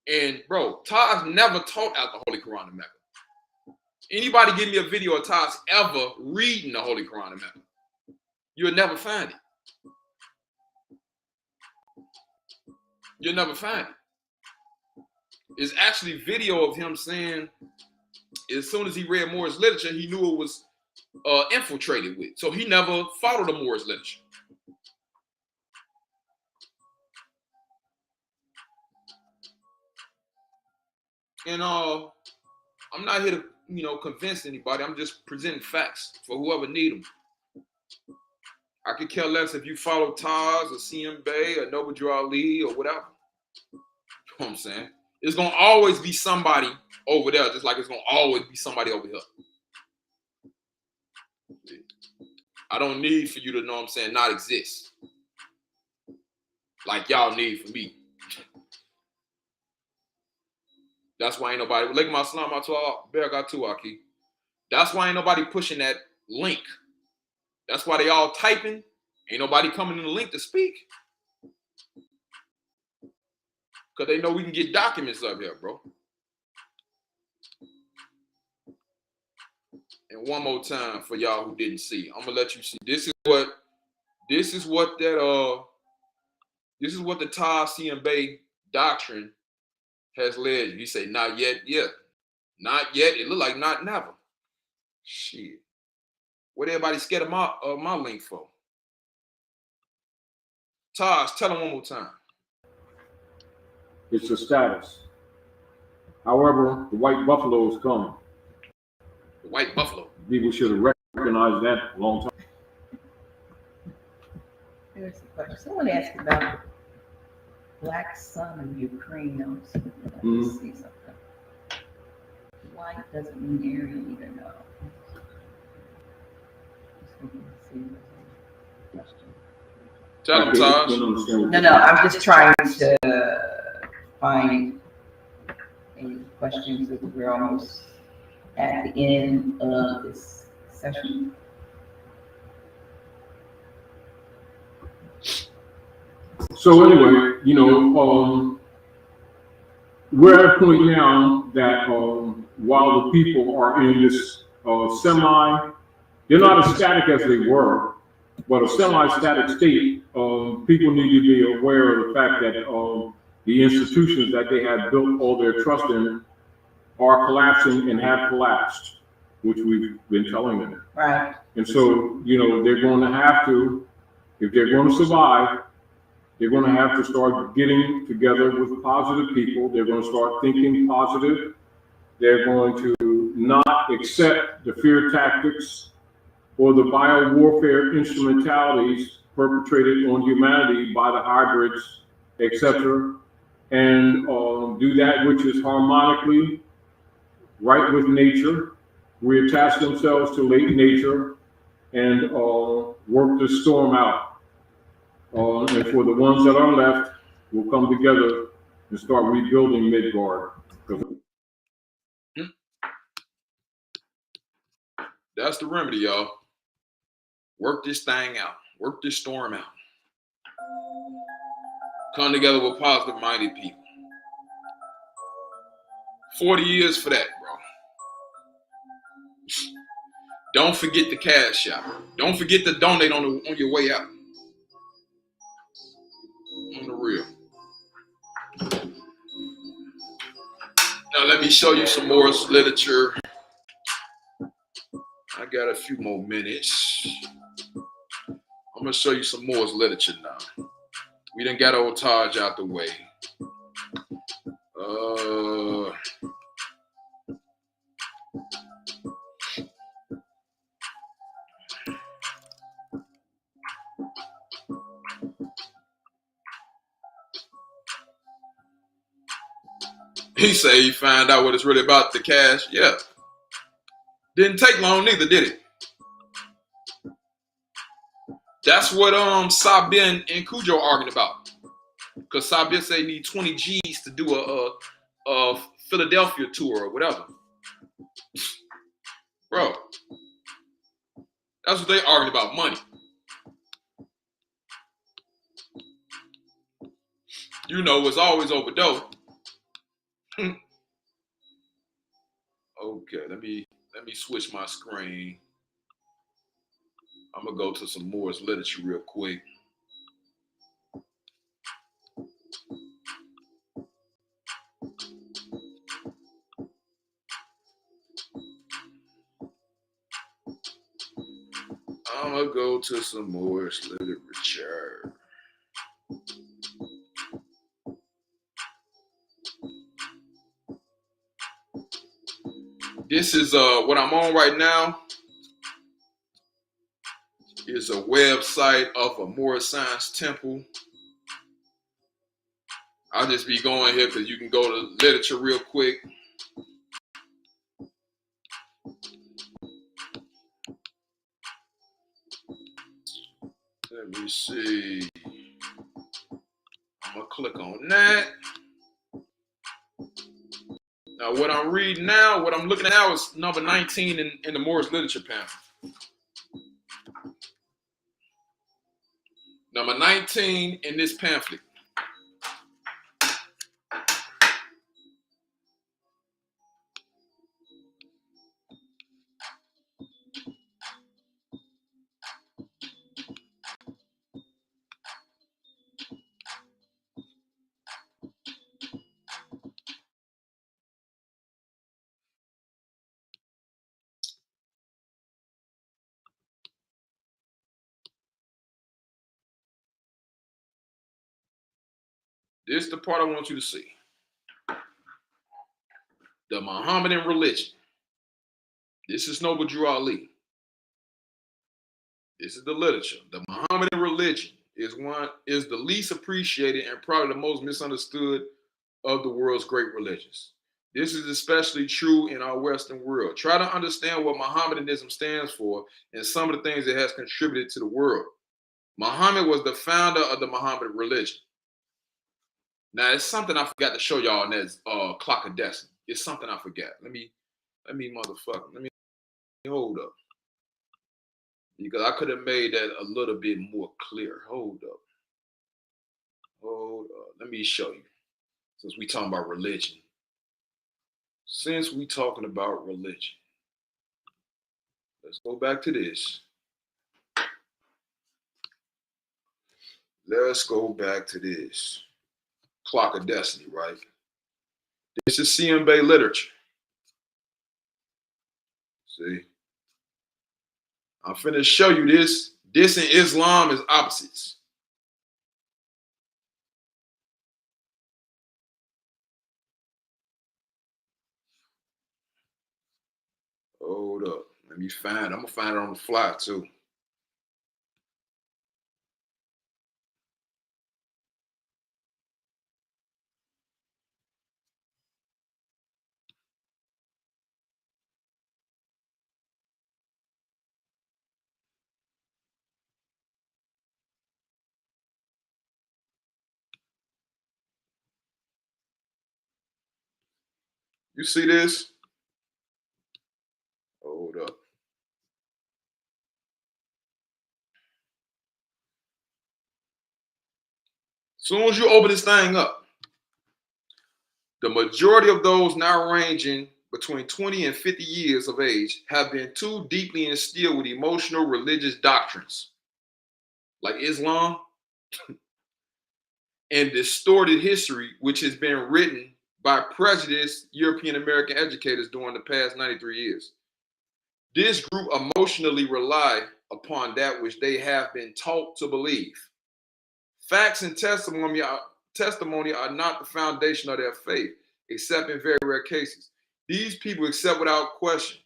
and bro, Taz never taught out the Holy Quran of Mecca. Anybody give me a video of Taz ever reading the Holy Quran of Mecca? You'll never find it. You'll never find it. It's actually video of him saying, as soon as he read Moorish literature, he knew it was infiltrated with. So he never followed the Moorish literature. And I'm not here to, convince anybody. I'm just presenting facts for whoever need them. I could care less if you follow Taz or CM Bay or Noble Drew Ali or whatever. You know what I'm saying? It's going to always be somebody over there, just like it's going to always be somebody over here. I don't need for you to know what I'm saying, not exist. Like y'all need for me. That's why ain't nobody, look at my slum, I told Bear got two, Aki. That's why ain't nobody pushing that link. That's why they all typing. Ain't nobody coming in the link to speak. Because they know we can get documents up here, bro. And one more time for y'all who didn't see. I'm gonna let you see. This is what the Taz CM Bay doctrine has led you. He say, not yet, yeah. Not yet. It look like not never. Shit. What everybody scared of my link for? Taz, tell them one more time. It's a status. However, the white buffalo is coming. The white buffalo. People should have recognized that a long time. There's a question. Someone asked about Black Sun in Ukraine. Let me see something. White doesn't mean Aryan either, no. Tell them, Taj. No, I'm just trying to find any questions that we're almost at the end of this session. So anyway, we're at a point now that while the people are in this they're not as static as they were, but a semi-static state, people need to be aware of the fact that the institutions that they have built all their trust in are collapsing and have collapsed, which we've been telling them. Right. And so, they're going to have to, if they're going to survive, they're going to have to start getting together with positive people. They're going to start thinking positive. They're going to not accept the fear tactics or the biowarfare instrumentalities perpetrated on humanity by the hybrids, etc., and do that which is harmonically right with nature, reattach themselves to late nature, and work the storm out. And for the ones that are left, we'll come together and start rebuilding Midgard. That's the remedy, y'all. Work this thing out. Work this storm out. Come together with positive-minded people. 40 years for that, bro. Don't forget the cash out. Don't forget to donate on your way out. On the real. Now let me show you some more literature. I got a few more minutes. I'm gonna show you some more literature now. We done got old Taj out the way. He say he found out what it's really about, the cash. Yeah. Didn't take long neither, did it? That's what Sabin and Cujo arguing about. Because Sabin say he need 20 G's to do a Philadelphia tour or whatever. Bro, that's what they arguing about, money. It's always over dough. Okay, let me switch my screen. I'm gonna go to some Moore's literature real quick. I'm gonna go to some Moore's literature. This is what I'm on right now. Is a website of a Moorish Science Temple. I'll just be going here because you can go to literature real quick. Let me see. I'm gonna click on that. Now, what I'm reading now, what I'm looking at now is number 19 in the Moorish literature pamphlet. Number 19 in this pamphlet. This is the part I want you to see. The Mohammedan Religion. This is Noble Drew Ali. This is the literature. The Mohammedan Religion is the least appreciated and probably the most misunderstood of the world's great religions. This is especially true in our Western world. Try to understand what Mohammedanism stands for and some of the things it has contributed to the world. Muhammad was the founder of the Mohammedan religion. Now, it's something I forgot to show y'all in that clock of destiny. It's something I forgot. Let me hold up. Because I could have made that a little bit more clear. Hold up. Let me show you. Since we talking about religion. Let's go back to this. Clock of Destiny, right? This is CMB literature. See? I'm finna show you this. This and Islam is opposites. Hold up. Let me find it. I'm gonna find it on the fly too. You see this? Hold up. Soon as you open this thing up, the majority of those now ranging between 20 and 50 years of age have been too deeply instilled with emotional religious doctrines like Islam and distorted history, which has been written by prejudiced European American educators during the past 93 years. This group emotionally rely upon that which they have been taught to believe. Facts and testimony are not the foundation of their faith, except in very rare cases. These people accept without question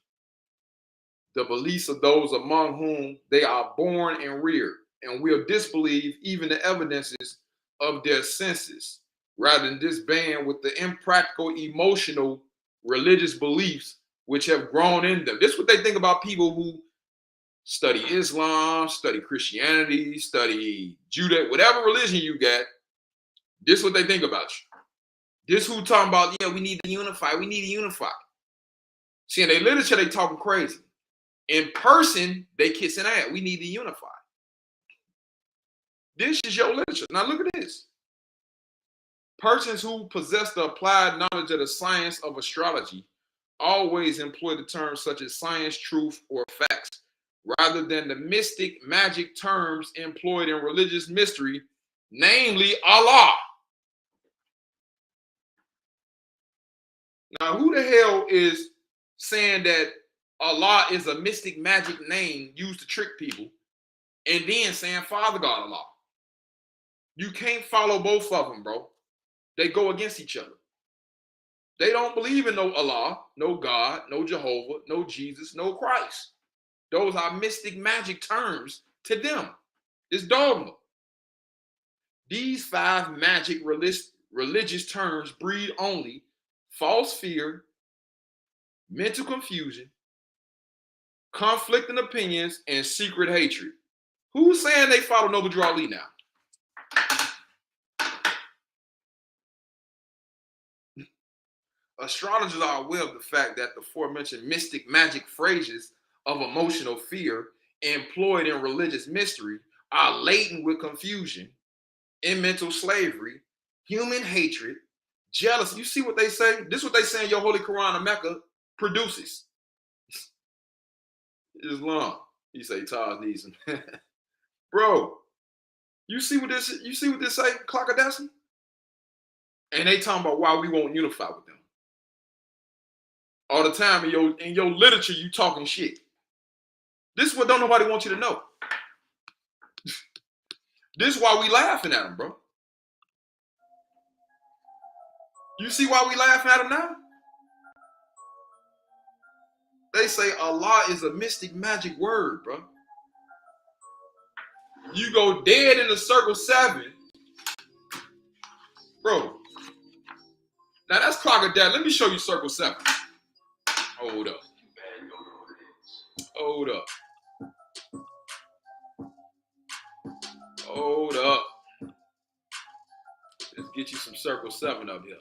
the beliefs of those among whom they are born and reared, and will disbelieve even the evidences of their senses, rather than disband with the impractical, emotional, religious beliefs which have grown in them. This is what they think about people who study Islam, study Christianity, study Judaism, whatever religion you got. This is what they think about you. This who talking about, yeah, we need to unify. See, in their literature, they talking crazy. In person, they kissing ass. We need to unify. This is your literature. Now look at this. Persons who possess the applied knowledge of the science of astrology always employ the terms such as science, truth, or facts, rather than the mystic magic terms employed in religious mystery, namely Allah. Now, who the hell is saying that Allah is a mystic magic name used to trick people and then saying Father God Allah? You can't follow both of them, bro. They go against each other. They don't believe in no Allah, no God, no Jehovah, no Jesus, no Christ. Those are mystic magic terms to them. It's dogma. These five magic religious terms breed only false fear, mental confusion, conflicting opinions, and secret hatred. Who's saying they follow Noble Drew Ali now? Astrologers are aware of the fact that the aforementioned mystic magic phrases of emotional fear employed in religious mystery are laden with confusion, in mental slavery, human hatred, jealousy. You see what they say? This is what they say in your Holy Quran of Mecca produces. Islam. You say Taz needs some. Bro, you see what this say, Clock of Destiny? And they talking about why we won't unify with them. All the time in your literature, you talking shit. This is what don't nobody want you to know. This is why we laughing at them, bro. You see why we laughing at them now? They say Allah is a mystic magic word, bro. You go dead in the circle 7. Bro. Now that's Clock of Destiny. Let me show you circle 7. Hold up. Hold up. Hold up. Let's get you some circle 7 up here.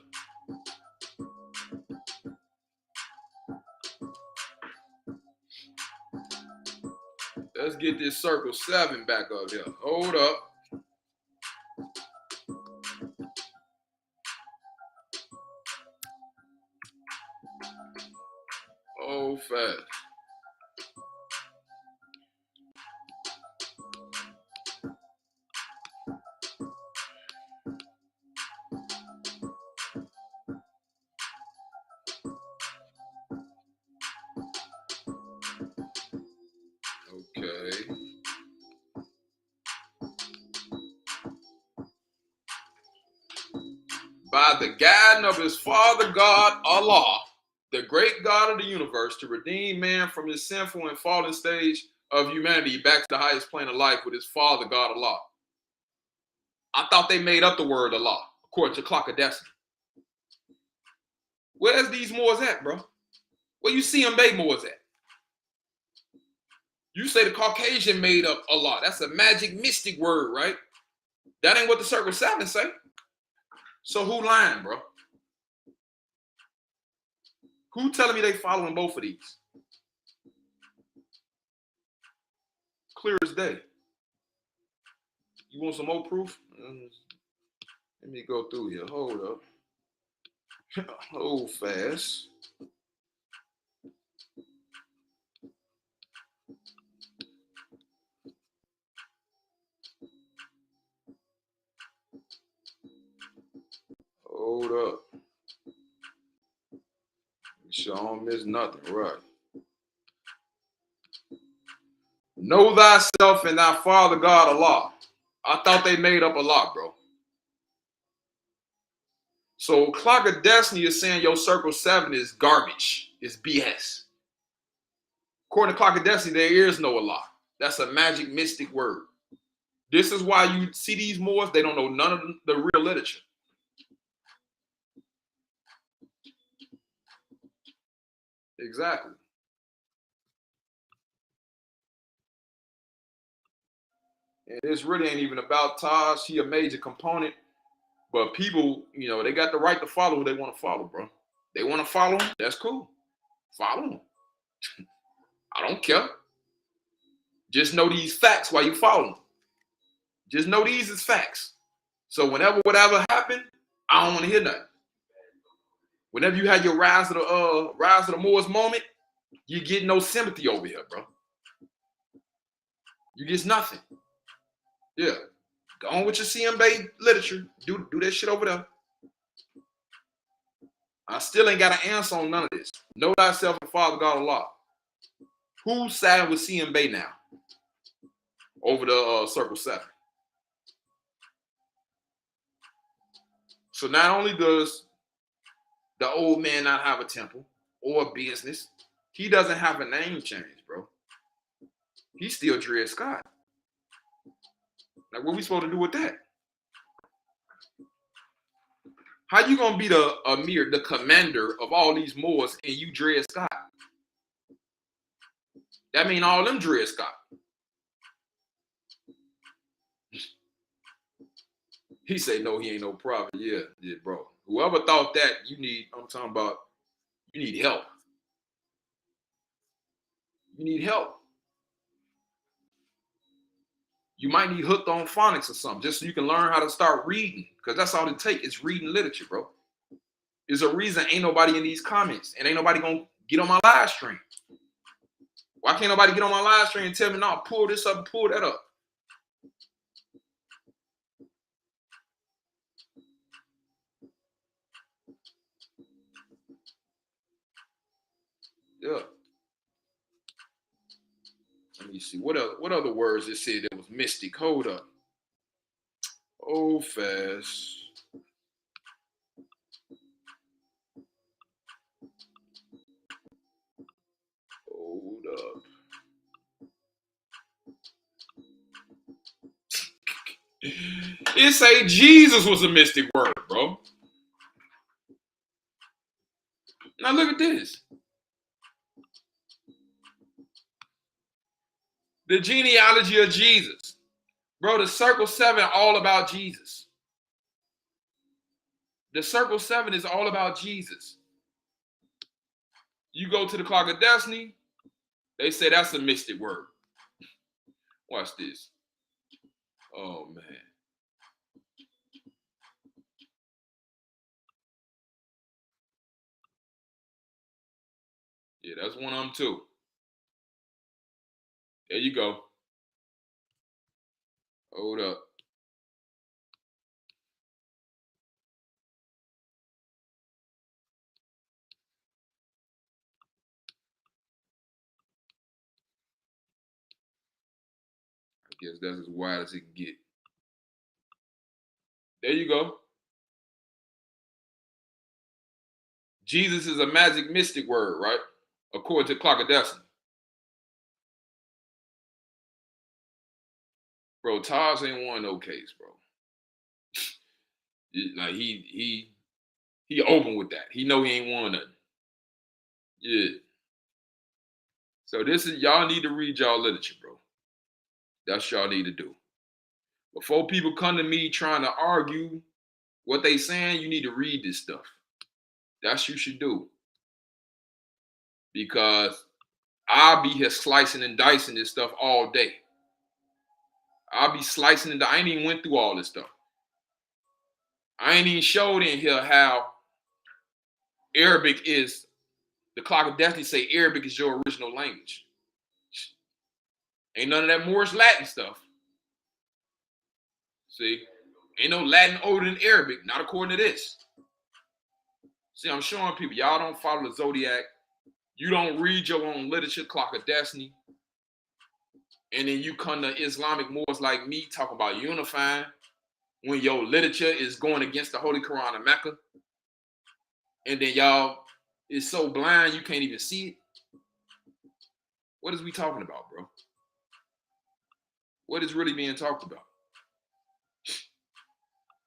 Let's get this circle 7 back up here. Hold up. Oh, fast. Okay. By the guidance of his Father God, Allah, the great God of the universe, to redeem man from his sinful and fallen stage of humanity back to the highest plane of life with his Father God, Allah. I thought they made up the word Allah, according to Clock of Destiny. Where's these Moors at, bro? Where you see them Bay Moors at? You say the Caucasian made up Allah. That's a magic mystic word, right? That ain't what the Circle 7 say. So who lying, bro? Who telling me they following both of these? Clear as day. You want some more proof? Let me go through here. Hold up. Hold fast. Hold up. Make sure I don't miss nothing, right? Know thyself and thy Father God Allah. I thought they made up Allah, bro. So Clock of Destiny is saying your Circle 7 is garbage. It's BS. According to Clock of Destiny, there is no Allah. That's a magic mystic word. This is why you see these Moors, they don't know none of the real literature. Exactly. And this really ain't even about Taj. She a major component. But people, you know, they got the right to follow who they want to follow, bro. They want to follow them, that's cool. Follow them. I don't care. Just know these facts while you follow them. Just know these is facts. So whenever whatever happened, I don't want to hear nothing. Whenever you had your rise of the Moors moment, you get no sympathy over here, bro. You get nothing. Yeah. Go on with your CMB literature. Do that shit over there. I still ain't got an answer on none of this. Know thyself and Father God Allah. Who's siding with CMB now? Over the Circle 7. So not only does the old man not have a temple or a business, he doesn't have a name change, bro. He's still Dred Scott. Like, what we supposed to do with that? How you gonna be the Amir, the commander of all these Moors, and you Dred Scott? That mean all them Dred Scott. He say no, he ain't no prophet. Yeah, bro. Whoever thought that, I'm talking about, you need help. You need help. You might need hooked on phonics or something, just so you can learn how to start reading. Because that's all it takes is reading literature, bro. There's a reason ain't nobody in these comments and ain't nobody gonna get on my live stream. Why can't nobody get on my live stream and tell me, no, pull this up and pull that up? Yeah. Let me see. What other words it said that was mystic? Hold up. Oh, fast. Hold up. It say Jesus was a mystic word, bro. Now look at this. The genealogy of Jesus. Bro, the Circle 7 all about Jesus. The Circle 7 is all about Jesus. You go to the Clock of Destiny, they say that's a mystic word. Watch this. Oh, man. Yeah, that's one of them, too. There you go. Hold up. I guess that's as wide as it can get. There you go. Jesus is a magic mystic word, right? According to Clock of Destiny. Bro, Taj ain't won no case, bro. Like he open with that. He know he ain't won nothing. Yeah. So this is, y'all need to read y'all literature, bro. That's y'all need to do. Before people come to me trying to argue what they saying, you need to read this stuff. That's what you should do. Because I'll be here slicing and dicing this stuff all day. I'll be slicing and I ain't even went through all this stuff. I ain't even showed in here how Arabic is, the Clock of Destiny say Arabic is your original language. Ain't none of that Moorish Latin stuff. See? Ain't no Latin older than Arabic, not according to this. See, I'm showing people, y'all don't follow the Zodiac. You don't read your own literature, Clock of Destiny. And then you come to Islamic Moors like me, talk about unifying, when your literature is going against the Holy Quran of Mecca. And then y'all is so blind you can't even see it. What is we talking about, bro? What is really being talked about?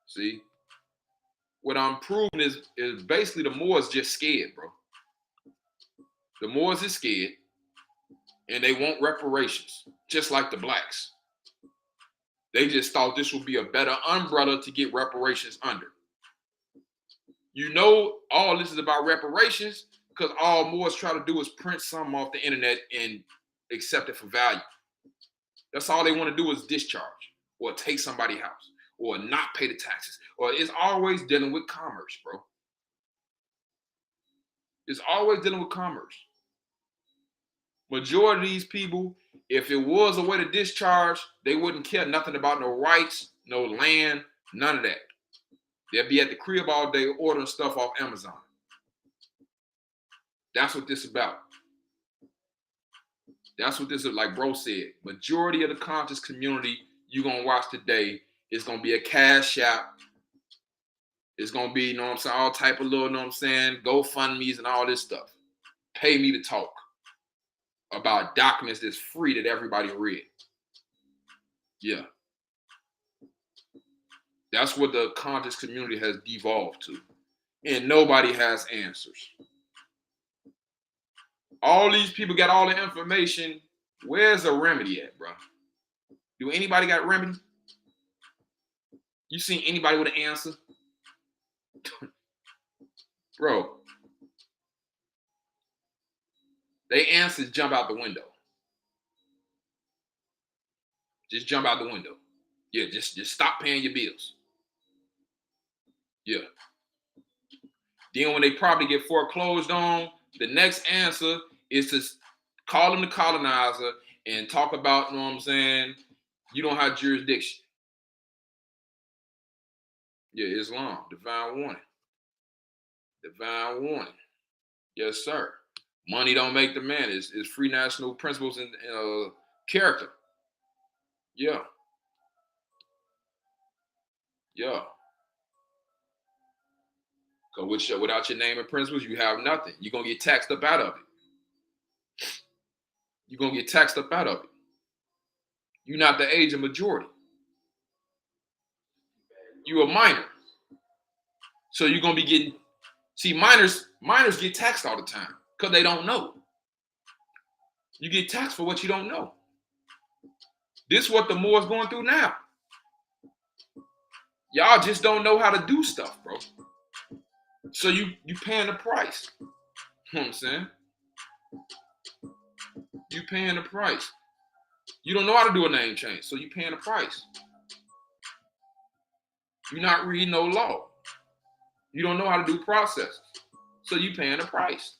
See? What I'm proving is basically the Moors just scared, bro. The Moors is scared, and they want reparations, just like the blacks. They just thought this would be a better umbrella to get reparations under. You know all this is about reparations because all Moors try to do is print something off the internet and accept it for value. That's all they want to do is discharge or take somebody's house or not pay the taxes. Or it's always dealing with commerce, bro. It's always dealing with commerce. Majority of these people, if it was a way to discharge, they wouldn't care nothing about no rights, no land, none of that. They'll be at the crib all day ordering stuff off Amazon. That's what this is about. That's what this is, like bro said. Majority of the conscious community you're going to watch today is going to be a cash app. It's going to be, you know what I'm saying, all type of little, you know what I'm saying, GoFundMe's and all this stuff. Pay me to talk about documents that's free that everybody read. Yeah. That's what the conscious community has devolved to. And nobody has answers. All these people got all the information. Where's a remedy at, bro? Do anybody got a remedy? You seen anybody with an answer? Bro. They answers jump out the window. Just jump out the window. Yeah, just stop paying your bills. Yeah. Then when they probably get foreclosed on, the next answer is to call them the colonizer and talk about, you know what I'm saying, you don't have jurisdiction. Yeah, Islam, divine warning. Divine warning. Yes, sir. Money don't make the man. It's free national principles and character. Yeah. Yeah. Because without your name and principles, you have nothing. You're going to get taxed up out of it. You're going to get taxed up out of it. You're not the age of majority. You're a minor. So you're going to be getting, see, minors get taxed all the time because they don't know. You get taxed for what you don't know. This is what the Moors going through now. Y'all just don't know how to do stuff, bro. So you paying the price. You know what I'm saying? You paying the price. You don't know how to do a name change, so you're paying a price. You're not reading no law. You don't know how to do processes, so you're paying a price.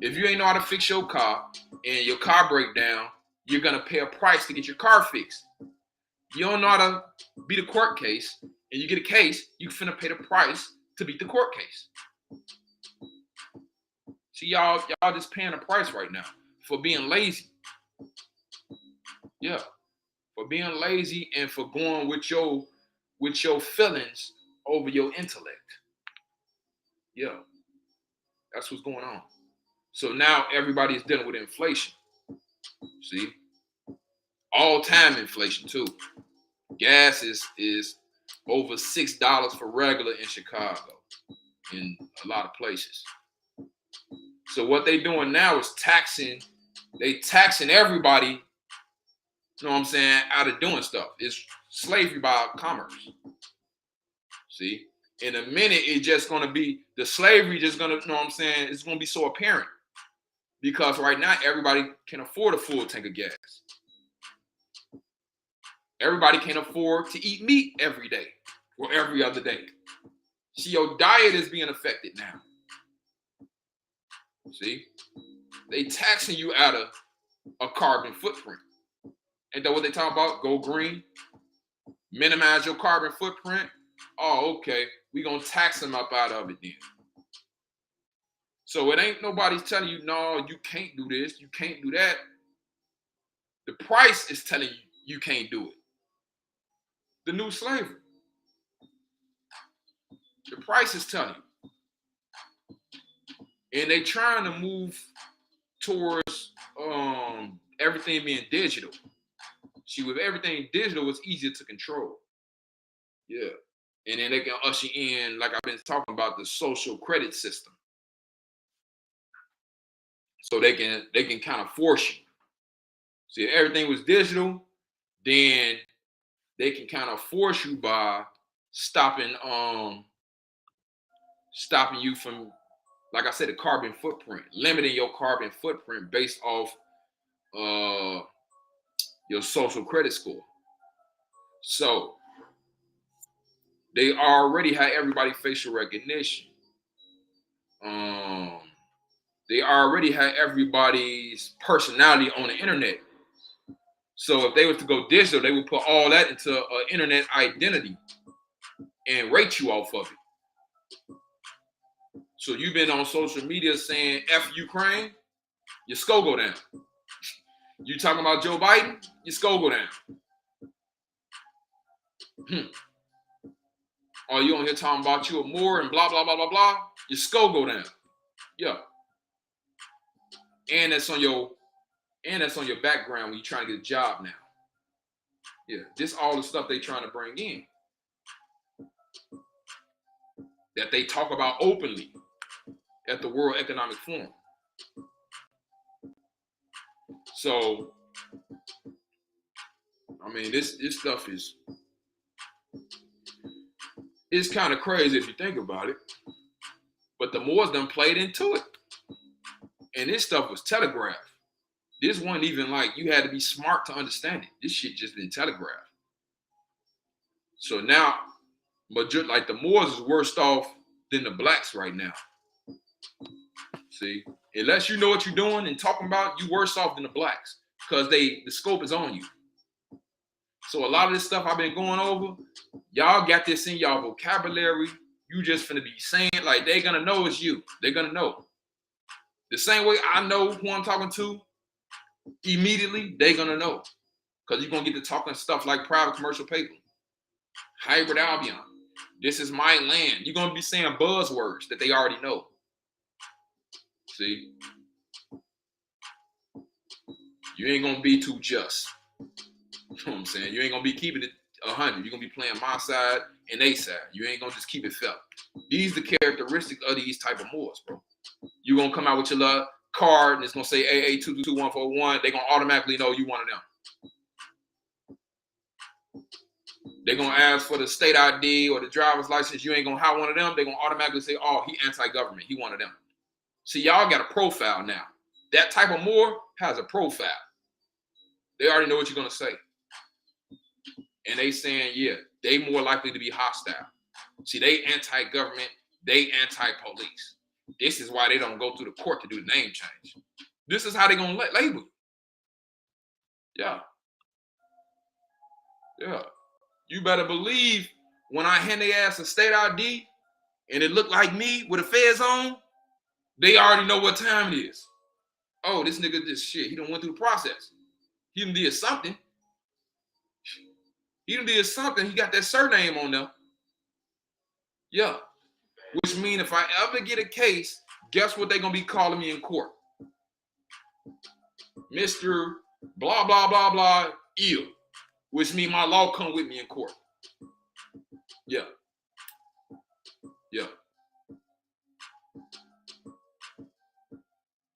If you ain't know how to fix your car and your car break down, you're gonna pay a price to get your car fixed. You don't know how to beat a court case, and you get a case, you finna pay the price to beat the court case. See, y'all just paying a price right now for being lazy. Yeah, for being lazy and for going with your feelings over your intellect. Yeah, that's what's going on. So now everybody's dealing with inflation. See, all time inflation too. Gas is over $6 for regular in Chicago, in a lot of places. So what they doing now is taxing everybody, you know what I'm saying, out of doing stuff. It's slavery by commerce. See, in a minute, it's just gonna be, the slavery just gonna, you know what I'm saying, it's gonna be so apparent. Because right now, everybody can afford a full tank of gas. Everybody can afford to eat meat every day or every other day. See, your diet is being affected now. See, they taxing you out of a carbon footprint. Ain't that what they talk about? Go green, minimize your carbon footprint. Oh, okay, we gonna tax them up out of it then. So it ain't nobody's telling you, no, you can't do this, you can't do that. The price is telling you you can't do it. The new slavery. The price is telling you. And they trying to move towards everything being digital. See, with everything digital, it's easier to control. Yeah. And then they can usher in, like I've been talking about, the social credit system. So they can kind of force you. See, if everything was digital, then they can kind of force you by stopping you from, like I said, the carbon footprint, limiting your carbon footprint based off your social credit score. So they already had everybody facial recognition. They already had everybody's personality on the internet. So if they were to go digital, they would put all that into an internet identity and rate you off of it. So you've been on social media saying F Ukraine, your score go down. You talking about Joe Biden, your score go down. Or you on here talking about you or more and blah, blah, blah, blah, blah, your score go down. Yeah. And that's on your background when you're trying to get a job now. Yeah, just all the stuff they trying to bring in. That they talk about openly at the World Economic Forum. So, I mean, this stuff it's kind of crazy if you think about it. But the Moors done played into it. And this stuff was telegraphed. This wasn't even like you had to be smart to understand it. This shit just been telegraphed. So now, like the Moors is worse off than the blacks right now. See, unless you know what you're doing and talking about, you worse off than the blacks because the scope is on you. So a lot of this stuff I've been going over, y'all got this in y'all vocabulary. You just finna be saying, like, they're gonna know it's you. They're gonna know. The same way I know who I'm talking to, immediately, they're gonna know. Because you're gonna get to talking stuff like private commercial paper, hybrid Albion, this is my land. You're gonna be saying buzzwords that they already know. See? You ain't gonna be too just. You know what I'm saying? You ain't gonna be keeping it 100. You're gonna be playing my side and they side. You ain't gonna just keep it felt. These are the characteristics of these type of Moors, bro. You're gonna come out with your little card and it's gonna say AA222141. They're gonna automatically know you one of them. They're gonna ask for the state ID or the driver's license. You ain't gonna have one of them. They're gonna automatically say, oh, he anti-government. He one of them. See, y'all got a profile now. That type of Moor has a profile. They already know what you're gonna say. And they saying, yeah, they more likely to be hostile. See, they anti-government, they anti-police. This is why they don't go through the court to do the name change. This is how they gonna label you. Yeah. Yeah. You better believe when I hand their ass a state ID and it looked like me with a fez on, they already know what time it is. Oh, this nigga just shit. He done went through the process. He done did something. He done did something. He got that surname on there. Yeah. Which means if I ever get a case, guess what they gonna be calling me in court? Mr. Blah, blah, blah, blah, ill. Which means my law come with me in court. Yeah. Yeah.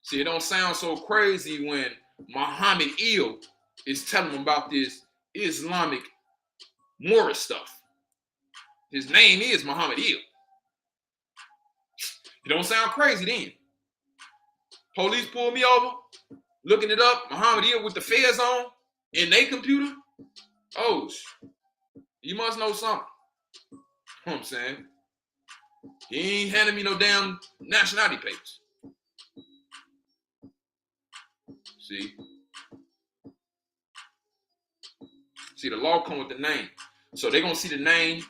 See, it don't sound so crazy when Muhammad Ill is telling them about this Islamic Moorish stuff. His name is Muhammad Ill. It don't sound crazy then. Police pull me over, looking it up, Muhammad Ill with the fez on in their computer. Oh, you must know something. You know what I'm saying? He ain't handing me no damn nationality papers. See, the law come with the name. So they're going to see the name.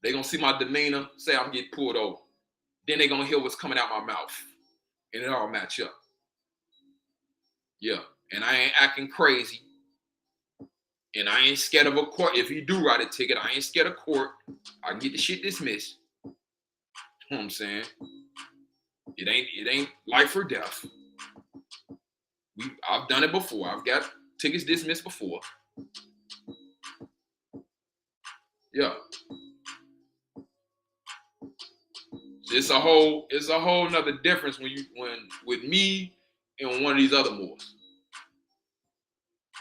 They're going to see my demeanor, say I'm getting pulled over. Then they're going to hear what's coming out my mouth. And it all match up. Yeah. And I ain't acting crazy. And I ain't scared of a court. If you do write a ticket, I ain't scared of court. I can get the shit dismissed. You know what I'm saying? It ain't life or death. I've done it before. I've got tickets dismissed before. Yeah. It's a whole nother difference when with me and one of these other Moors.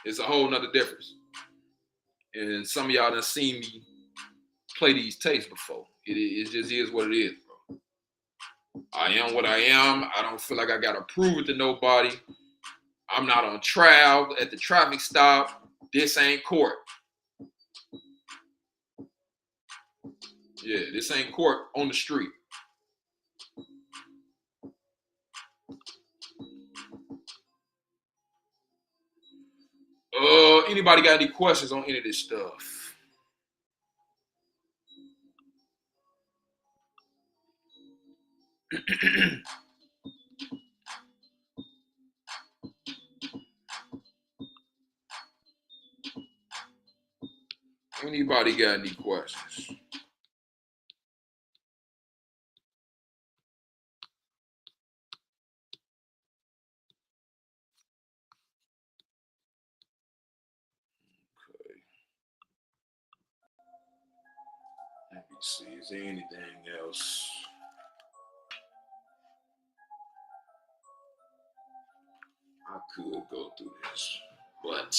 It's a whole nother difference. And some of y'all done seen me play these tapes before. It just is what it is, bro. I am what I am. I don't feel like I gotta prove it to nobody. I'm not on trial at the traffic stop. This ain't court. Yeah, this ain't court on the street. Anybody got any questions on any of this stuff? Anybody got any questions? Okay. Let me see. Is there anything else? I could go through this, but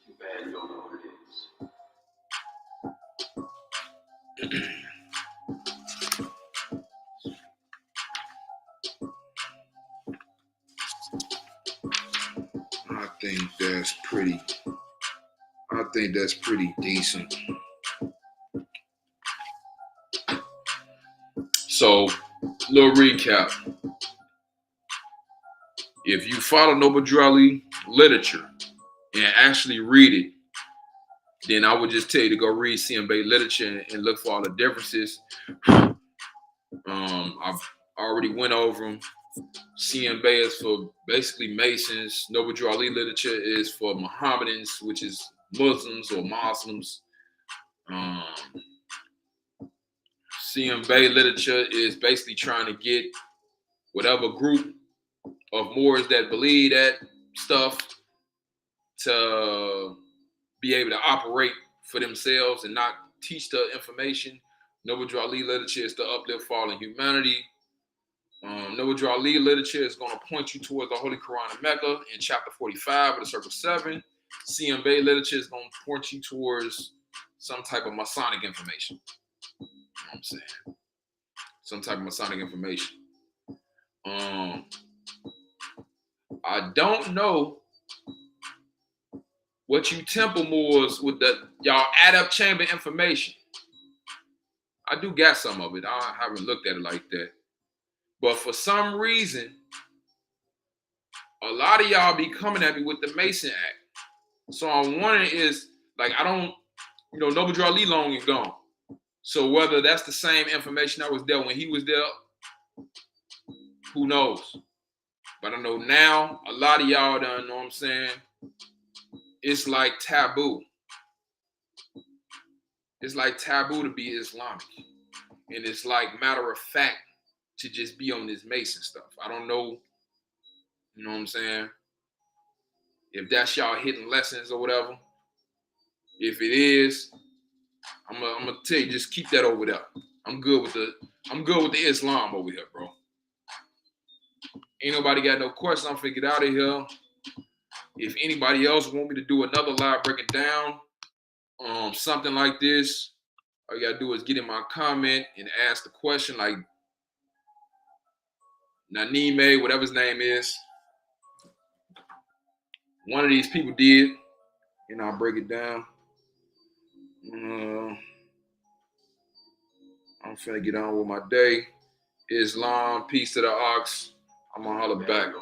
too bad you don't know what it is. I think that's pretty decent. So, little recap. If you follow Noble Drew Ali literature and actually read it, then I would just tell you to go read CMB literature and look for all the differences. I've already went over them. CMB is for basically Masons. Noble Drew Ali literature is for Mohammedans, which is Muslims or Muslims. CMB literature is basically trying to get whatever group of Moors that believe that stuff to be able to operate for themselves and not teach the information. Noble Drew Ali literature is to uplift fallen humanity. Noble Drew Ali literature is going to point you towards the Holy Quran in Mecca in chapter 45 of the Circle 7. CMB literature is going to point you towards some type of Masonic information. I'm saying some type of Masonic information. I don't know what you Temple Moors with y'all add up chamber information. I do got some of it. I haven't looked at it like that. But for some reason, a lot of y'all be coming at me with the Mason Act. So I'm wondering is, like, I don't, Noble Draw Lee long and gone. So whether that's the same information that was there when he was there, who knows? But I know now, a lot of y'all done, know what I'm saying? It's like taboo. It's like taboo to be Islamic. And it's like matter of fact to just be on this Mason stuff. I don't know, you know what I'm saying? If that's y'all hidden lessons or whatever. If it is, I'm gonna tell you, just keep that over there. I'm good with the Islam over here, bro. Ain't nobody got no questions. I'm finna get out of here. If anybody else want me to do another live breaking down, something like this, all you gotta do is get in my comment and ask the question, like Nanime, whatever his name is. One of these people did, and I'll break it down. I'm finna get on with my day. Islam, peace to the ox. I'm gonna holler back.